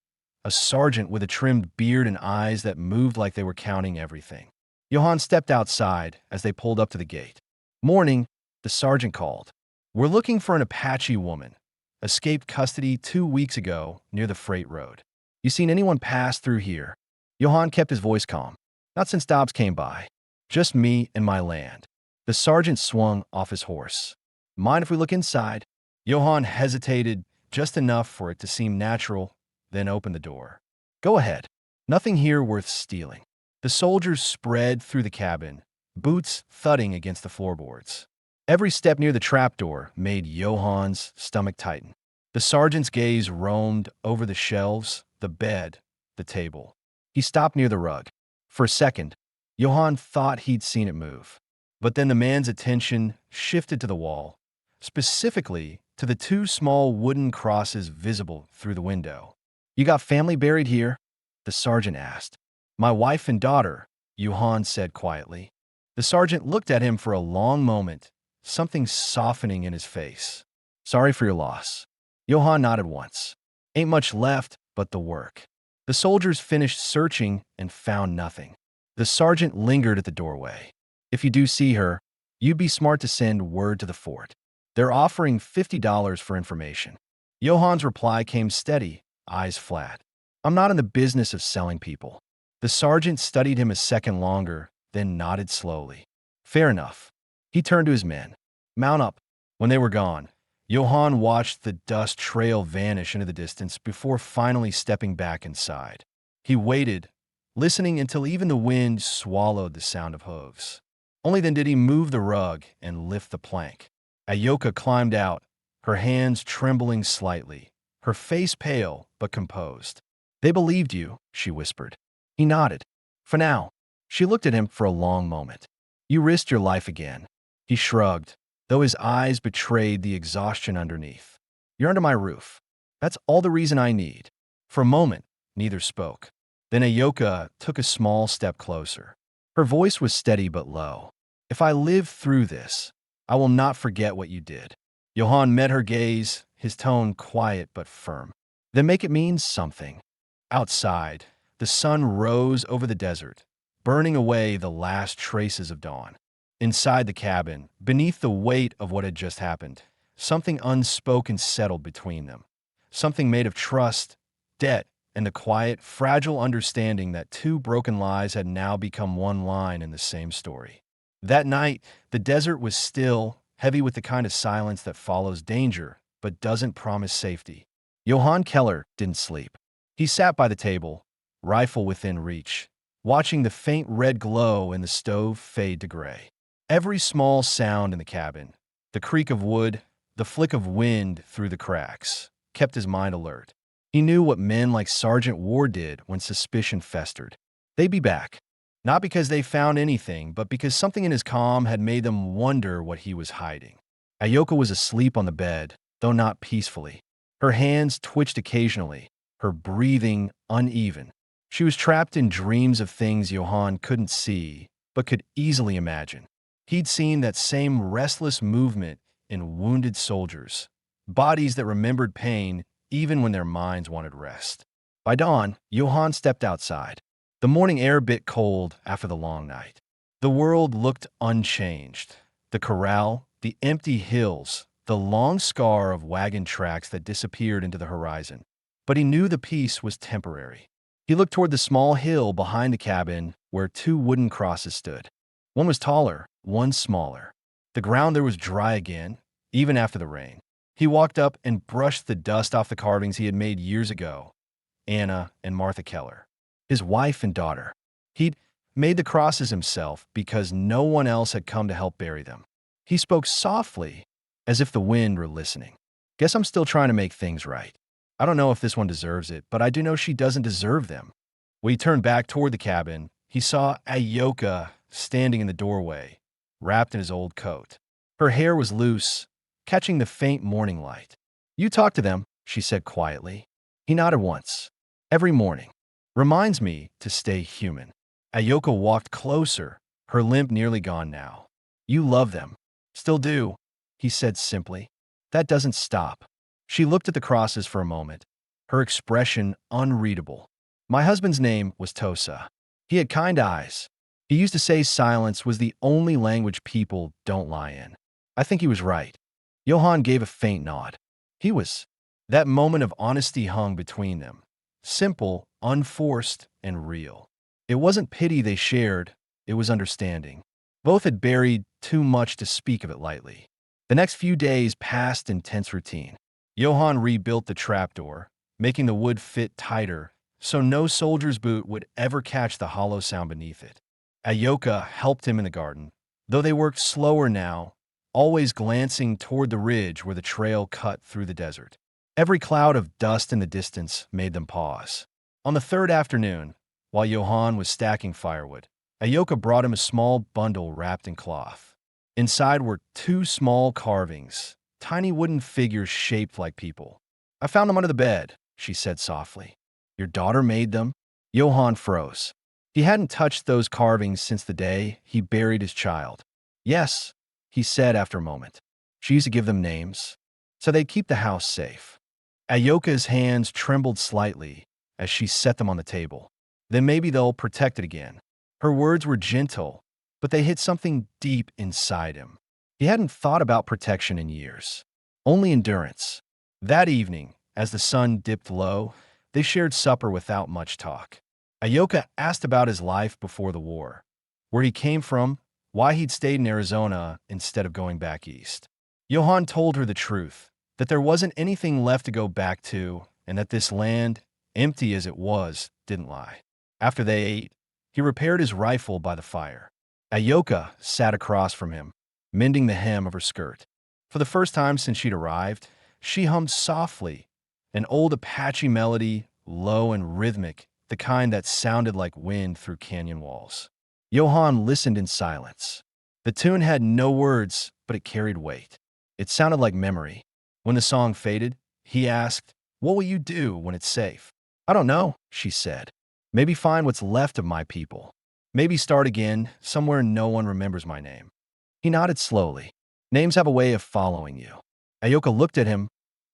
a sergeant with a trimmed beard and eyes that moved like they were counting everything. Johann stepped outside as they pulled up to the gate. "Morning," the sergeant called. "We're looking for an Apache woman. Escaped custody 2 weeks ago near the freight road. You seen anyone pass through here?" Johann kept his voice calm. "Not since Dobbs came by. Just me and my land." The sergeant swung off his horse. "Mind if we look inside?" Johann hesitated just enough for it to seem natural, then opened the door. "Go ahead. Nothing here worth stealing." The soldiers spread through the cabin, boots thudding against the floorboards. Every step near the trapdoor made Johann's stomach tighten. The sergeant's gaze roamed over the shelves, the bed, the table. He stopped near the rug. For a second, Johann thought he'd seen it move. But then the man's attention shifted to the wall, specifically to the 2 small wooden crosses visible through the window. "You got family buried here?" the sergeant asked. "My wife and daughter," Johann said quietly. The sergeant looked at him for a long moment, something softening in his face. "Sorry for your loss." Johann nodded once. "Ain't much left but the work." The soldiers finished searching and found nothing. The sergeant lingered at the doorway. "If you do see her, you'd be smart to send word to the fort. They're offering $50 for information." Johann's reply came steady, eyes flat. "I'm not in the business of selling people." The sergeant studied him a second longer, then nodded slowly. "Fair enough." He turned to his men. "Mount up." When they were gone, Johann watched the dust trail vanish into the distance before finally stepping back inside. He waited, listening until even the wind swallowed the sound of hooves. Only then did he move the rug and lift the plank. Ayoka climbed out, her hands trembling slightly, her face pale but composed. "They believed you," she whispered. He nodded. "For now." She looked at him for a long moment. "You risked your life again." He shrugged, though his eyes betrayed the exhaustion underneath. "You're under my roof. That's all the reason I need." For a moment, neither spoke. Then Ayoka took a small step closer. Her voice was steady but low. "If I live through this, I will not forget what you did." Johann met her gaze, his tone quiet but firm. "Then make it mean something." Outside, the sun rose over the desert, burning away the last traces of dawn. Inside the cabin, beneath the weight of what had just happened, something unspoken settled between them. Something made of trust, debt, and the quiet, fragile understanding that 2 broken lives had now become one line in the same story. That night, the desert was still, heavy with the kind of silence that follows danger but doesn't promise safety. Johann Keller didn't sleep. He sat by the table, rifle within reach, watching the faint red glow in the stove fade to gray. Every small sound in the cabin, the creak of wood, the flick of wind through the cracks, kept his mind alert. He knew what men like Sergeant Ward did when suspicion festered. They'd be back. Not because they found anything, but because something in his calm had made them wonder what he was hiding. Ayoka was asleep on the bed, though not peacefully. Her hands twitched occasionally, her breathing uneven. She was trapped in dreams of things Johann couldn't see, but could easily imagine. He'd seen that same restless movement in wounded soldiers, bodies that remembered pain even when their minds wanted rest. By dawn, Johann stepped outside. The morning air bit cold after the long night. The world looked unchanged. The corral, the empty hills, the long scar of wagon tracks that disappeared into the horizon. But he knew the peace was temporary. He looked toward the small hill behind the cabin where 2 wooden crosses stood. One was taller, one smaller. The ground there was dry again, even after the rain. He walked up and brushed the dust off the carvings he had made years ago. Anna and Martha Keller. His wife and daughter. He'd made the crosses himself because no one else had come to help bury them. He spoke softly, as if the wind were listening. Guess I'm still trying to make things right. I don't know if this one deserves it, but I do know she doesn't deserve them. When he turned back toward the cabin, he saw Ayoka standing in the doorway, wrapped in his old coat. Her hair was loose, catching the faint morning light. "You talk to them," she said quietly. He nodded once. "Every morning. Reminds me to stay human." Ayoka walked closer, her limp nearly gone now. "You love them. Still do," he said simply. "That doesn't stop." She looked at the crosses for a moment, her expression unreadable. "My husband's name was Tosa. He had kind eyes. He used to say silence was the only language people don't lie in. I think he was right." Johann gave a faint nod. He was. That moment of honesty hung between them. Simple, unforced, and real. It wasn't pity they shared, it was understanding. Both had buried too much to speak of it lightly. The next few days passed in tense routine. Johann rebuilt the trapdoor, making the wood fit tighter so no soldier's boot would ever catch the hollow sound beneath it. Ayoka helped him in the garden, though they worked slower now, always glancing toward the ridge where the trail cut through the desert. Every cloud of dust in the distance made them pause. On the third afternoon, while Johann was stacking firewood, Ayoka brought him a small bundle wrapped in cloth. Inside were two small carvings, tiny wooden figures shaped like people. "I found them under the bed," she said softly. "Your daughter made them?" Johann froze. He hadn't touched those carvings since the day he buried his child. "Yes," he said after a moment. "She used to give them names, so they'd keep the house safe." Ayoka's hands trembled slightly as she set them on the table. "Then maybe they'll protect it again." Her words were gentle, but they hit something deep inside him. He hadn't thought about protection in years, only endurance. That evening, as the sun dipped low, they shared supper without much talk. Ayoka asked about his life before the war, where he came from, why he'd stayed in Arizona instead of going back east. Johann told her the truth, that there wasn't anything left to go back to, and that this land, empty as it was, didn't lie. After they ate, he repaired his rifle by the fire. Ayoka sat across from him, mending the hem of her skirt. For the first time since she'd arrived, she hummed softly, an old Apache melody, low and rhythmic, the kind that sounded like wind through canyon walls. Johann listened in silence. The tune had no words, but it carried weight. It sounded like memory. When the song faded, he asked, "What will you do when it's safe?" "I don't know," she said. "Maybe find what's left of my people. Maybe start again, somewhere no one remembers my name." He nodded slowly. "Names have a way of following you." Ayoka looked at him,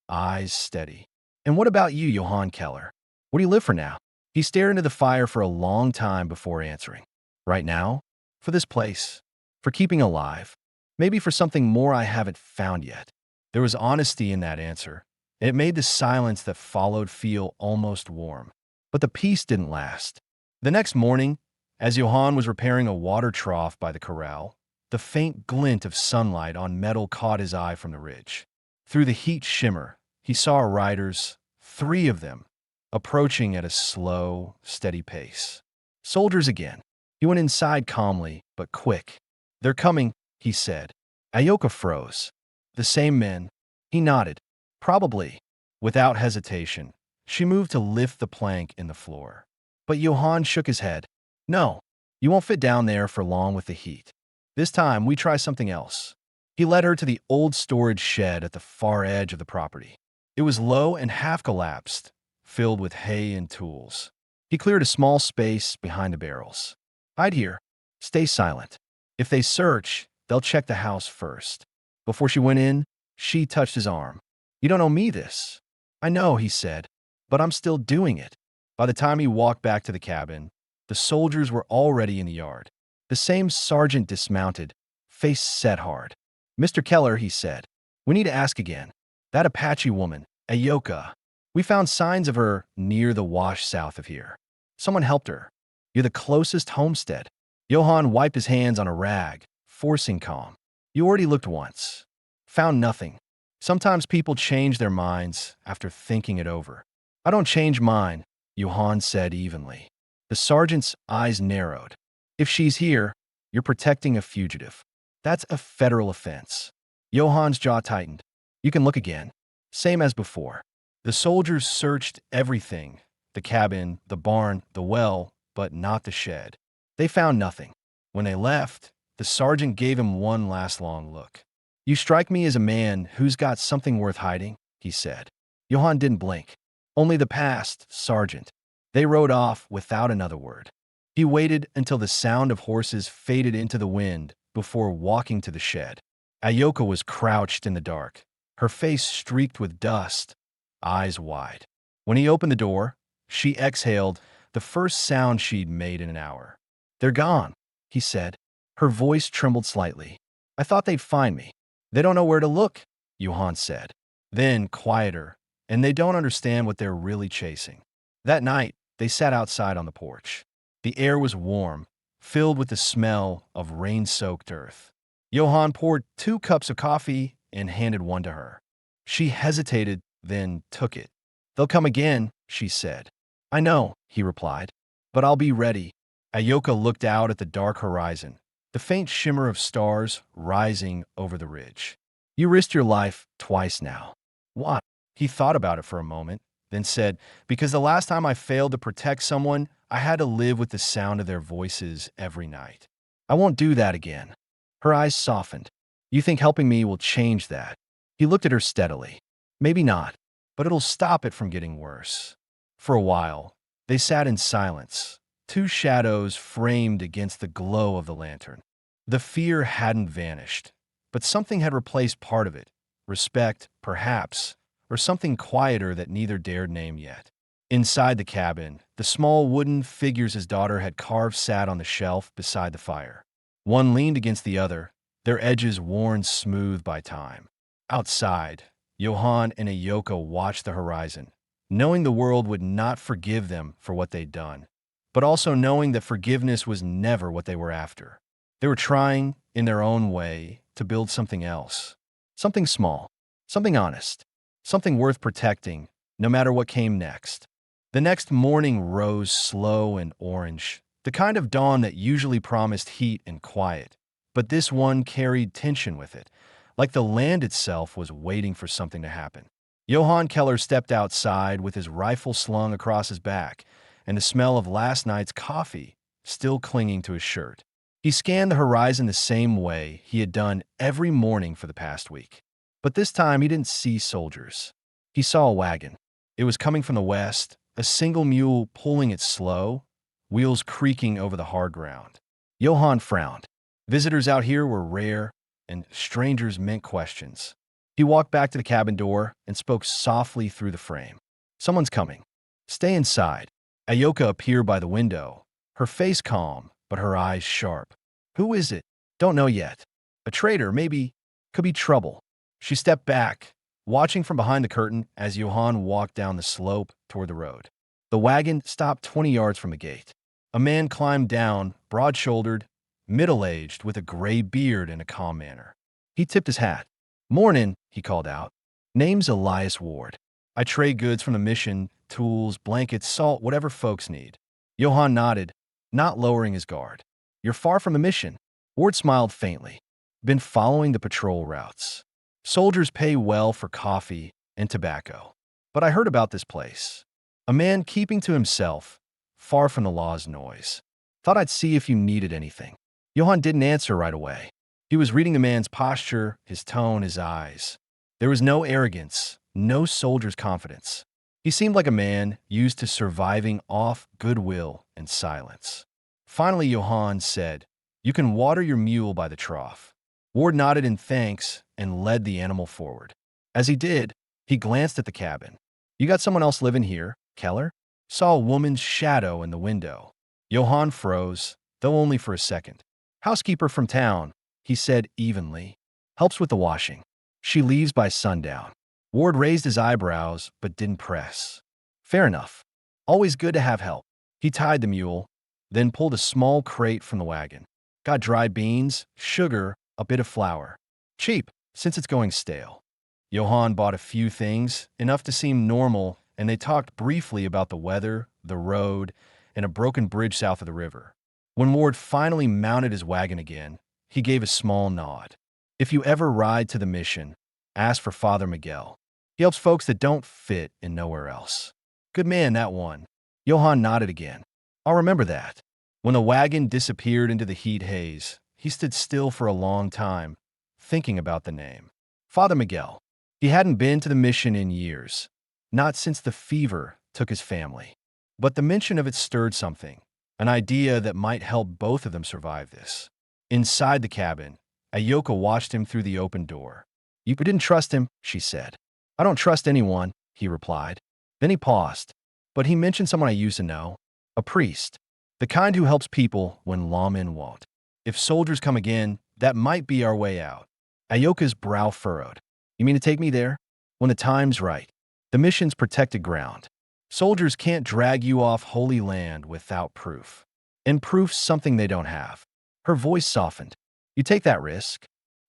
eyes steady. "And what about you, Johann Keller? Where do you live for now?" He stared into the fire for a long time before answering. "Right now? For this place. For keeping alive. Maybe for something more I haven't found yet." There was honesty in that answer. It made the silence that followed feel almost warm. But the peace didn't last. The next morning, as Johann was repairing a water trough by the corral, the faint glint of sunlight on metal caught his eye from the ridge. Through the heat shimmer, he saw riders, 3 of them, approaching at a slow, steady pace. Soldiers again. He went inside calmly, but quick. "They're coming," he said. Ayoka froze. "The same men?" He nodded. "Probably." Without hesitation, she moved to lift the plank in the floor. But Johann shook his head. "No, you won't fit down there for long with the heat. This time, we try something else." He led her to the old storage shed at the far edge of the property. It was low and half-collapsed, filled with hay and tools. He cleared a small space behind the barrels. "Hide here. Stay silent. If they search, they'll check the house first." Before she went in, she touched his arm. "You don't owe me this." "I know," he said, "but I'm still doing it." By the time he walked back to the cabin, the soldiers were already in the yard. The same sergeant dismounted, face set hard. "Mr. Keller," he said, "we need to ask again. That Apache woman, Ayoka, we found signs of her near the wash south of here. Someone helped her. You're the closest homestead." Johann wiped his hands on a rag, forcing calm. "You already looked once. Found nothing. Sometimes people change their minds after thinking it over." "I don't change mine," Johann said evenly. The sergeant's eyes narrowed. If she's here, you're protecting a fugitive. That's a federal offense. Johan's jaw tightened. You can look again. Same as before. The soldiers searched everything, the cabin, the barn, the well, but not the shed. They found nothing. When they left, the sergeant gave him one last long look. You strike me as a man who's got something worth hiding, he said. Johann didn't blink. Only the past, Sergeant. They rode off without another word. He waited until the sound of horses faded into the wind before walking to the shed. Ayoka was crouched in the dark, her face streaked with dust, eyes wide. When he opened the door, she exhaled, the first sound she'd made in an hour. They're gone, he said. Her voice trembled slightly. I thought they'd find me. They don't know where to look, Johann said. Then, quieter, and they don't understand what they're really chasing. That night, they sat outside on the porch. The air was warm, filled with the smell of rain-soaked earth. Johann poured 2 cups of coffee and handed one to her. She hesitated, then took it. They'll come again, she said. I know, he replied, but I'll be ready. Ayoka looked out at the dark horizon, the faint shimmer of stars rising over the ridge. You risked your life twice now. What? He thought about it for a moment, then said, because the last time I failed to protect someone, I had to live with the sound of their voices every night. I won't do that again. Her eyes softened. You think helping me will change that? He looked at her steadily. Maybe not, but it'll stop it from getting worse. For a while, they sat in silence, 2 shadows framed against the glow of the lantern. The fear hadn't vanished, but something had replaced part of it. Respect, perhaps, or something quieter that neither dared name yet. Inside the cabin, the small wooden figures his daughter had carved sat on the shelf beside the fire. One leaned against the other, their edges worn smooth by time. Outside, Johann and Ayoka watched the horizon, knowing the world would not forgive them for what they'd done, but also knowing that forgiveness was never what they were after. They were trying, in their own way, to build something else. Something small, something honest, something worth protecting, no matter what came next. The next morning rose slow and orange, the kind of dawn that usually promised heat and quiet. But this one carried tension with it, like the land itself was waiting for something to happen. Johann Keller stepped outside with his rifle slung across his back and the smell of last night's coffee still clinging to his shirt. He scanned the horizon the same way he had done every morning for the past week. But this time he didn't see soldiers. He saw a wagon. It was coming from the west, a single mule pulling it slow, wheels creaking over the hard ground. Johann frowned. Visitors out here were rare, and strangers meant questions. He walked back to the cabin door and spoke softly through the frame. Someone's coming. Stay inside. Ayoka appeared by the window, her face calm, but her eyes sharp. Who is it? Don't know yet. A traitor, maybe. Could be trouble. She stepped back, watching from behind the curtain as Johann walked down the slope toward the road. The wagon stopped 20 yards from the gate. A man climbed down, broad-shouldered, middle-aged, with a gray beard in a calm manner. He tipped his hat. Mornin', he called out. Name's Elias Ward. I trade goods from the mission, tools, blankets, salt, whatever folks need. Johann nodded, not lowering his guard. You're far from the mission. Ward smiled faintly. Been following the patrol routes. Soldiers pay well for coffee and tobacco. But I heard about this place. A man keeping to himself, far from the law's noise. Thought I'd see if you needed anything. Johann didn't answer right away. He was reading the man's posture, his tone, his eyes. There was no arrogance, no soldier's confidence. He seemed like a man used to surviving off goodwill and silence. Finally, Johann said, You can water your mule by the trough. Ward nodded in thanks and led the animal forward. As he did, he glanced at the cabin. You got someone else living here, Keller? Saw a woman's shadow in the window. Johann froze, though only for a second. Housekeeper from town, he said evenly. Helps with the washing. She leaves by sundown. Ward raised his eyebrows, but didn't press. Fair enough. Always good to have help. He tied the mule, then pulled a small crate from the wagon. Got dry beans, sugar, a bit of flour. Cheap, since it's going stale. Johann bought a few things, enough to seem normal, and they talked briefly about the weather, the road, and a broken bridge south of the river. When Ward finally mounted his wagon again, he gave a small nod. If you ever ride to the mission, ask for Father Miguel. He helps folks that don't fit in nowhere else. Good man, that one. Johann nodded again. I'll remember that. When the wagon disappeared into the heat haze, he stood still for a long time, thinking about the name. Father Miguel. He hadn't been to the mission in years, not since the fever took his family. But the mention of it stirred something, an idea that might help both of them survive this. Inside the cabin, Ayoka watched him through the open door. You didn't trust him, she said. I don't trust anyone, he replied. Then he paused. But he mentioned someone I used to know, a priest, the kind who helps people when lawmen won't. If soldiers come again, that might be our way out. Ayoka's brow furrowed. You mean to take me there? When the time's right. The mission's protected ground. Soldiers can't drag you off holy land without proof. And proof's something they don't have. Her voice softened. You take that risk?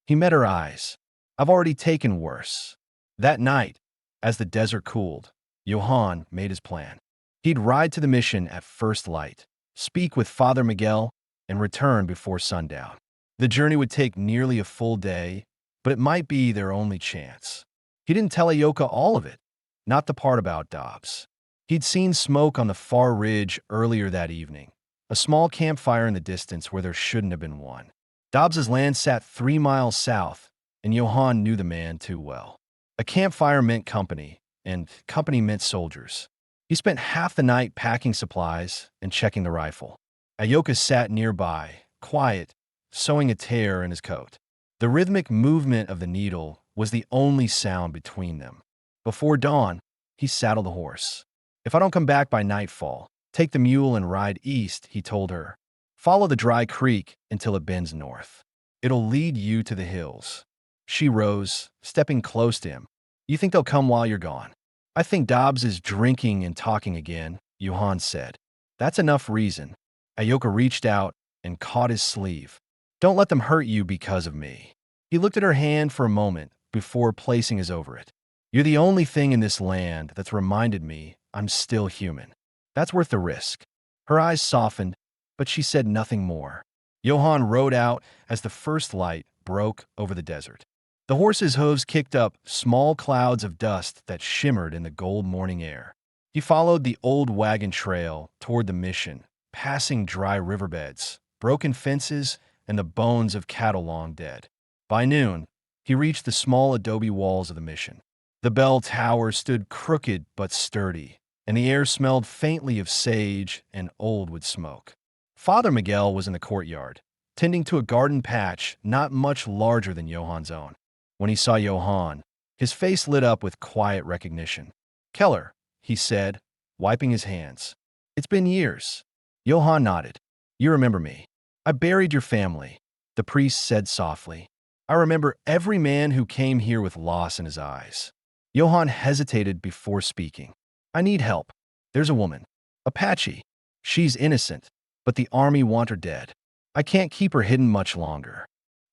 He met her eyes. I've already taken worse. That night, as the desert cooled, Johann made his plan. He'd ride to the mission at first light, speak with Father Miguel, and return before sundown. The journey would take nearly a full day, but it might be their only chance. He didn't tell Ayoka all of it, not the part about Dobbs. He'd seen smoke on the far ridge earlier that evening, a small campfire in the distance where there shouldn't have been one. Dobbs's land sat 3 miles south, and Johann knew the man too well. A campfire meant company, and company meant soldiers. He spent half the night packing supplies and checking the rifle. Ayoka sat nearby, quiet, sewing a tear in his coat. The rhythmic movement of the needle was the only sound between them. Before dawn, he saddled the horse. If I don't come back by nightfall, take the mule and ride east, he told her. Follow the dry creek until it bends north. It'll lead you to the hills. She rose, stepping close to him. You think they'll come while you're gone? I think Dobbs is drinking and talking again, Johann said. That's enough reason. Ayoka reached out and caught his sleeve. Don't let them hurt you because of me. He looked at her hand for a moment before placing his over it. You're the only thing in this land that's reminded me I'm still human. That's worth the risk. Her eyes softened, but she said nothing more. Johann rode out as the first light broke over the desert. The horse's hooves kicked up small clouds of dust that shimmered in the gold morning air. He followed the old wagon trail toward the mission, passing dry riverbeds, broken fences, and the bones of cattle long dead. By noon, he reached the small adobe walls of the mission. The bell tower stood crooked but sturdy, and the air smelled faintly of sage and old wood smoke. Father Miguel was in the courtyard, tending to a garden patch not much larger than Johann's own. When he saw Johann, his face lit up with quiet recognition. Keller, he said, wiping his hands. It's been years. Johann nodded. You remember me. I buried your family, the priest said softly. I remember every man who came here with loss in his eyes. Johann hesitated before speaking. I need help. There's a woman. Apache. She's innocent, but the army want her dead. I can't keep her hidden much longer.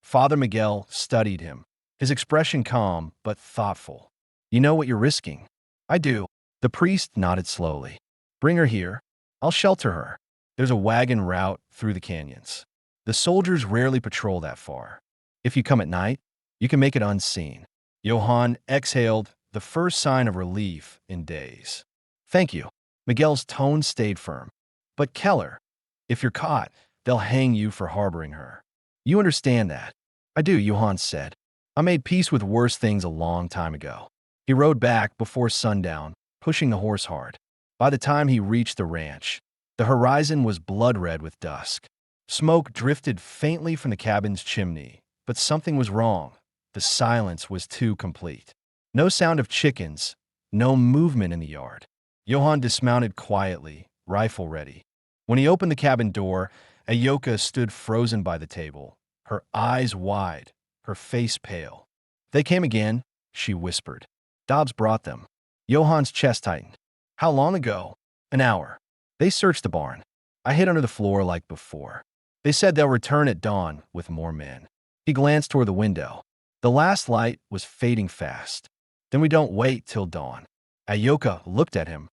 Father Miguel studied him, his expression calm but thoughtful. You know what you're risking? I do. The priest nodded slowly. Bring her here. I'll shelter her. There's a wagon route through the canyons. The soldiers rarely patrol that far. If you come at night, you can make it unseen. Johann exhaled, the first sign of relief in days. Thank you. Miguel's tone stayed firm. But Keller, if you're caught, they'll hang you for harboring her. You understand that? I do, Johann said. I made peace with worse things a long time ago. He rode back before sundown, pushing the horse hard. By the time he reached the ranch, the horizon was blood red with dusk. Smoke drifted faintly from the cabin's chimney, but something was wrong. The silence was too complete. No sound of chickens, no movement in the yard. Johann dismounted quietly, rifle ready. When he opened the cabin door, Ayoka stood frozen by the table, her eyes wide, her face pale. They came again, she whispered. Dobbs brought them. Johann's chest tightened. How long ago? An hour. They searched the barn. I hid under the floor like before. They said they'll return at dawn with more men. He glanced toward the window. The last light was fading fast. Then we don't wait till dawn. Ayoka looked at him,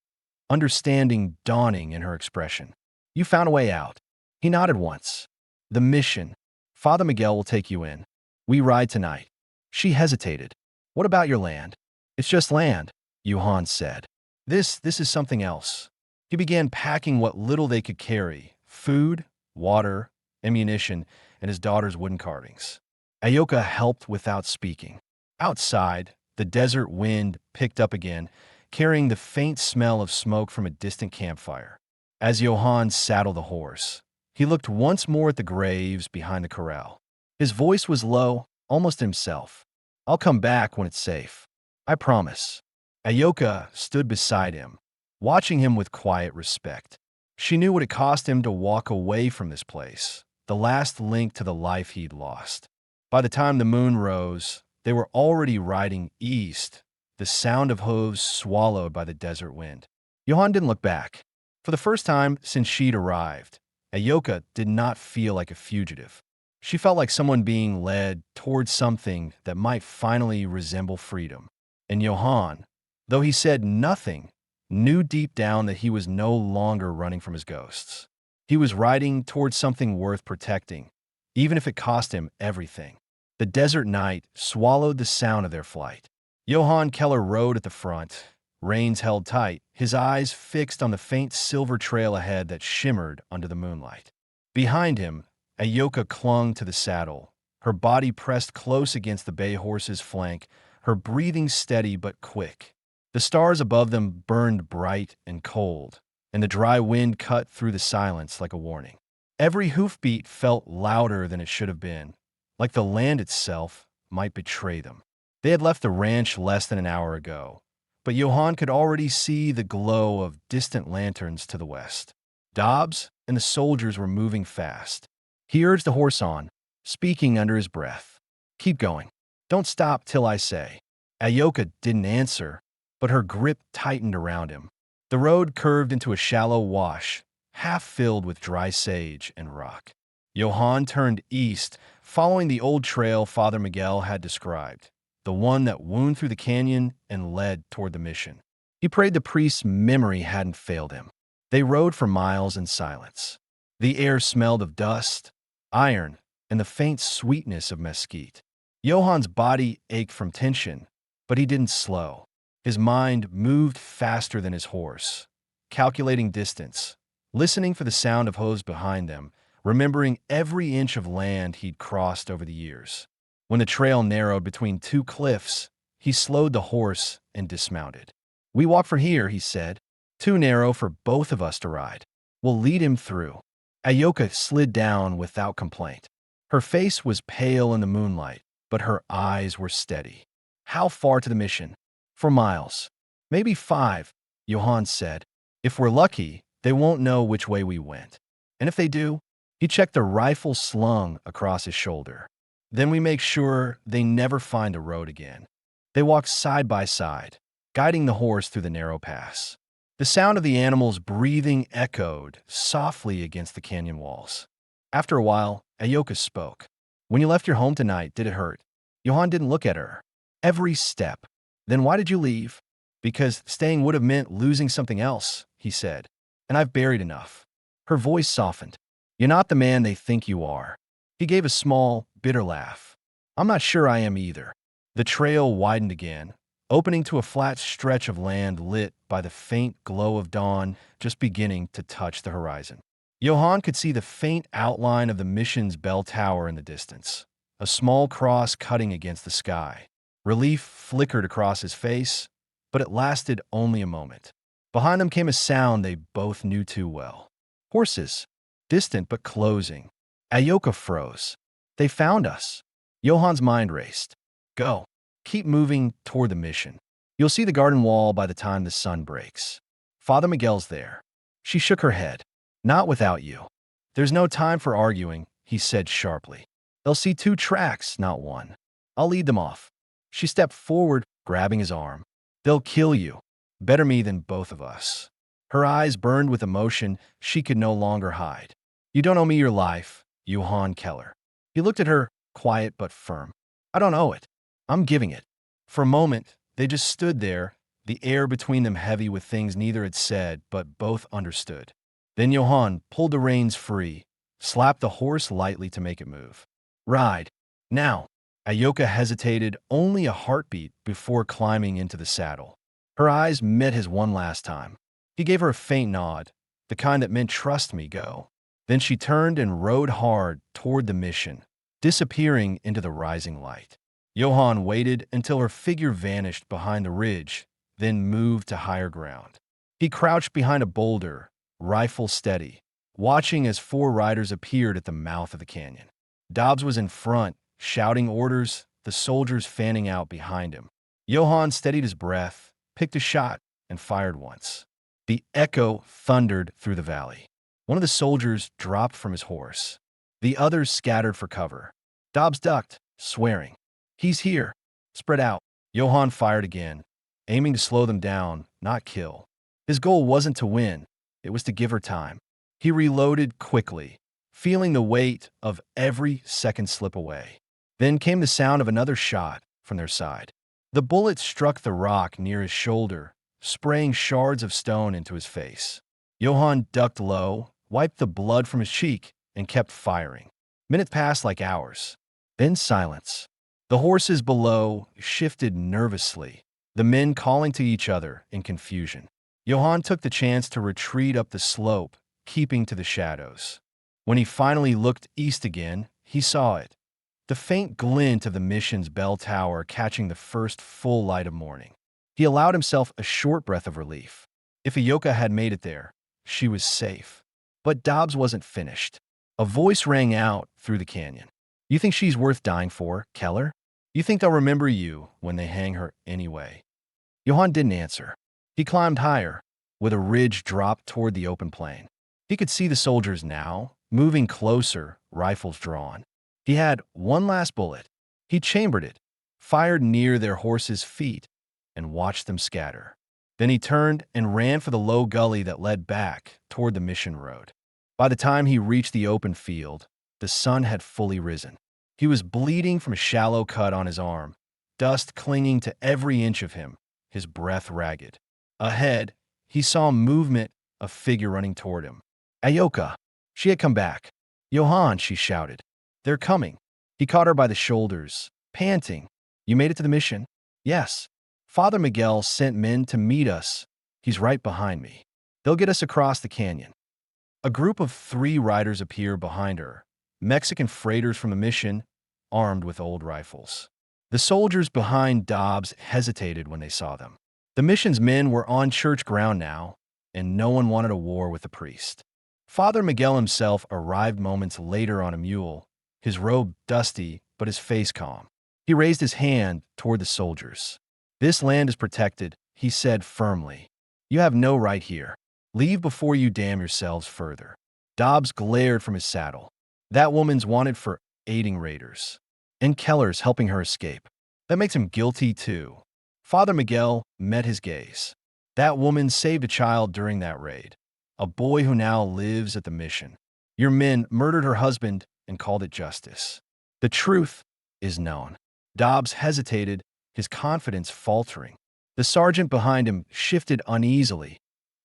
understanding dawning in her expression. You found a way out. He nodded once. The mission. Father Miguel will take you in. We ride tonight. She hesitated. What about your land? It's just land, Johann said. This is something else. He began packing what little they could carry: food, water, ammunition, and his daughter's wooden carvings. Ayoka helped without speaking. Outside, the desert wind picked up again, carrying the faint smell of smoke from a distant campfire. As Johann saddled the horse, he looked once more at the graves behind the corral. His voice was low, almost himself. I'll come back when it's safe. I promise. Ayoka stood beside him, watching him with quiet respect. She knew what it cost him to walk away from this place, the last link to the life he'd lost. By the time the moon rose, they were already riding east, the sound of hooves swallowed by the desert wind. Johann didn't look back. For the first time since she'd arrived, Ayoka did not feel like a fugitive. She felt like someone being led towards something that might finally resemble freedom. And Johann, though he said nothing, knew deep down that he was no longer running from his ghosts. He was riding towards something worth protecting, even if it cost him everything. The desert night swallowed the sound of their flight. Johann Keller rode at the front, reins held tight, his eyes fixed on the faint silver trail ahead that shimmered under the moonlight. Behind him, Ayoka clung to the saddle, her body pressed close against the bay horse's flank, her breathing steady but quick. The stars above them burned bright and cold, and the dry wind cut through the silence like a warning. Every hoofbeat felt louder than it should have been, like the land itself might betray them. They had left the ranch less than an hour ago, but Johann could already see the glow of distant lanterns to the west. Dobbs and the soldiers were moving fast. He urged the horse on, speaking under his breath. Keep going. Don't stop till I say. Ayoka didn't answer, but her grip tightened around him. The road curved into a shallow wash, half filled with dry sage and rock. Johann turned east, following the old trail Father Miguel had described, the one that wound through the canyon and led toward the mission. He prayed the priest's memory hadn't failed him. They rode for miles in silence. The air smelled of dust, iron, and the faint sweetness of mesquite. Johann's body ached from tension, but he didn't slow. His mind moved faster than his horse, calculating distance, listening for the sound of hooves behind them, remembering every inch of land he'd crossed over the years. When the trail narrowed between two cliffs, he slowed the horse and dismounted. We walk from here, he said. Too narrow for both of us to ride. We'll lead him through. Ayoka slid down without complaint. Her face was pale in the moonlight, but her eyes were steady. How far to the mission? 4 miles. Maybe 5, Johann said. If we're lucky, they won't know which way we went. And if they do, he checked the rifle slung across his shoulder. Then we make sure they never find the road again. They walked side by side, guiding the horse through the narrow pass. The sound of the animal's breathing echoed softly against the canyon walls. After a while, Ayoka spoke. When you left your home tonight, did it hurt? Johann didn't look at her. Every step. Then why did you leave? Because staying would have meant losing something else, he said. And I've buried enough. Her voice softened. You're not the man they think you are. He gave a small, bitter laugh. I'm not sure I am either. The trail widened again, opening to a flat stretch of land lit by the faint glow of dawn just beginning to touch the horizon. Johann could see the faint outline of the mission's bell tower in the distance, a small cross cutting against the sky. Relief flickered across his face, but it lasted only a moment. Behind them came a sound they both knew too well. Horses, distant but closing. Ayoka froze. They found us. Johann's mind raced. Go. Keep moving toward the mission. You'll see the garden wall by the time the sun breaks. Father Miguel's there. She shook her head. Not without you. There's no time for arguing, he said sharply. They'll see 2 tracks, not 1. I'll lead them off. She stepped forward, grabbing his arm. They'll kill you. Better me than both of us. Her eyes burned with emotion she could no longer hide. You don't owe me your life, Johann Keller. He looked at her, quiet but firm. I don't owe it. I'm giving it. For a moment, they just stood there, the air between them heavy with things neither had said but both understood. Then Johann pulled the reins free, slapped the horse lightly to make it move. Ride. Now. Ayoka hesitated only a heartbeat before climbing into the saddle. Her eyes met his one last time. He gave her a faint nod, the kind that meant trust me, go. Then she turned and rode hard toward the mission, disappearing into the rising light. Johann waited until her figure vanished behind the ridge, then moved to higher ground. He crouched behind a boulder, rifle steady, watching as 4 riders appeared at the mouth of the canyon. Dobbs was in front, shouting orders, the soldiers fanning out behind him. Johann steadied his breath, picked a shot, and fired once. The echo thundered through the valley. One of the soldiers dropped from his horse. The others scattered for cover. Dobbs ducked, swearing. He's here. Spread out. Johann fired again, aiming to slow them down, not kill. His goal wasn't to win, it was to give her time. He reloaded quickly, feeling the weight of every second slip away. Then came the sound of another shot from their side. The bullet struck the rock near his shoulder, spraying shards of stone into his face. Johann ducked low, wiped the blood from his cheek, and kept firing. Minutes passed like hours. Then silence. The horses below shifted nervously, the men calling to each other in confusion. Johann took the chance to retreat up the slope, keeping to the shadows. When he finally looked east again, he saw it. The faint glint of the mission's bell tower catching the first full light of morning. He allowed himself a short breath of relief. If Ayoka had made it there, she was safe. But Dobbs wasn't finished. A voice rang out through the canyon. You think she's worth dying for, Keller? You think they'll remember you when they hang her anyway? Johann didn't answer. He climbed higher, with a ridge dropped toward the open plain. He could see the soldiers now, moving closer, rifles drawn. He had one last bullet. He chambered it, fired near their horses' feet, and watched them scatter. Then he turned and ran for the low gully that led back toward the mission road. By the time he reached the open field, the sun had fully risen. He was bleeding from a shallow cut on his arm, dust clinging to every inch of him, his breath ragged. Ahead, he saw movement, a figure running toward him. Ayoka! She had come back. Johann, she shouted. They're coming. He caught her by the shoulders, panting. You made it to the mission? Yes. Father Miguel sent men to meet us. He's right behind me. They'll get us across the canyon. A group of 3 riders appear behind her, Mexican freighters from the mission, armed with old rifles. The soldiers behind Dobbs hesitated when they saw them. The mission's men were on church ground now, and no one wanted a war with the priest. Father Miguel himself arrived moments later on a mule, his robe dusty but his face calm. He raised his hand toward the soldiers. This land is protected, he said firmly. You have no right here. Leave before you damn yourselves further. Dobbs glared from his saddle. That woman's wanted for aiding raiders. And Keller's helping her escape. That makes him guilty too. Father Miguel met his gaze. That woman saved a child during that raid. A boy who now lives at the mission. Your men murdered her husband and called it justice. The truth is known. Dobbs hesitated, his confidence faltering. The sergeant behind him shifted uneasily,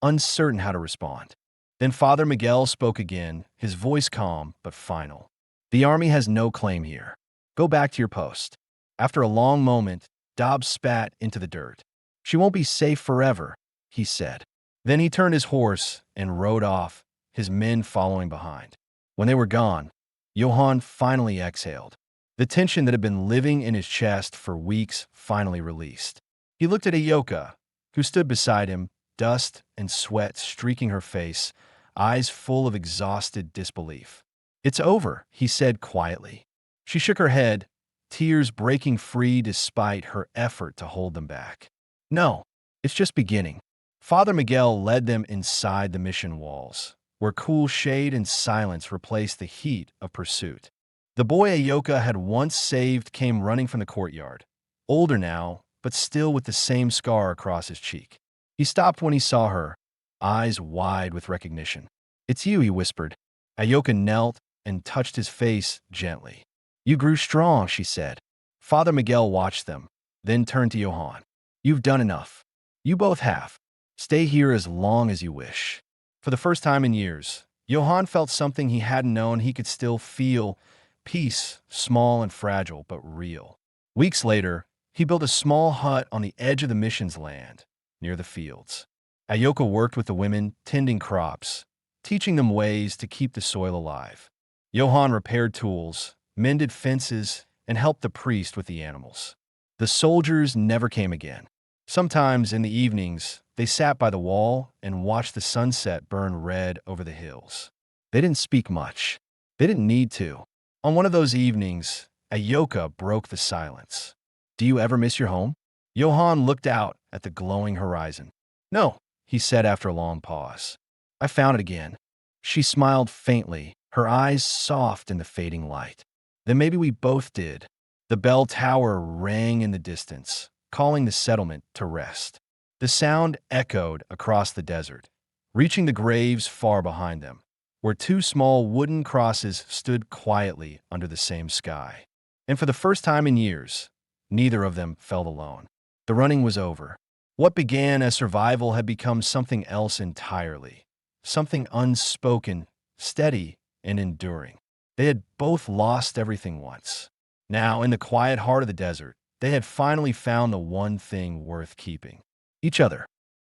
uncertain how to respond. Then Father Miguel spoke again, his voice calm but final. The army has no claim here. Go back to your post. After a long moment, Dobbs spat into the dirt. She won't be safe forever, he said. Then he turned his horse and rode off, his men following behind. When they were gone, Johann finally exhaled. The tension that had been living in his chest for weeks finally released. He looked at Ayoka, who stood beside him, dust and sweat streaking her face, eyes full of exhausted disbelief. It's over, he said quietly. She shook her head, tears breaking free despite her effort to hold them back. No, it's just beginning. Father Miguel led them inside the mission walls, where cool shade and silence replaced the heat of pursuit. The boy Ayoka had once saved came running from the courtyard, older now, but still with the same scar across his cheek. He stopped when he saw her, eyes wide with recognition. It's you, he whispered. Ayoka knelt and touched his face gently. You grew strong, she said. Father Miguel watched them, then turned to Johann. You've done enough. You both have. Stay here as long as you wish. For the first time in years, Johann felt something he hadn't known he could still feel: peace, small and fragile, but real. Weeks later, he built a small hut on the edge of the mission's land, near the fields. Ayoka worked with the women, tending crops, teaching them ways to keep the soil alive. Johann repaired tools, mended fences, and helped the priest with the animals. The soldiers never came again. Sometimes in the evenings, they sat by the wall and watched the sunset burn red over the hills. They didn't speak much. They didn't need to. On one of those evenings, Ayoka broke the silence. "Do you ever miss your home?" Johann looked out at the glowing horizon. "No," he said after a long pause. "I found it again." She smiled faintly, her eyes soft in the fading light. "Then maybe we both did." The bell tower rang in the distance, calling the settlement to rest. The sound echoed across the desert, reaching the graves far behind them, where two small wooden crosses stood quietly under the same sky. And for the first time in years, neither of them felt alone. The running was over. What began as survival had become something else entirely, something unspoken, steady, and enduring. They had both lost everything once. Now, in the quiet heart of the desert, they had finally found the one thing worth keeping: each other.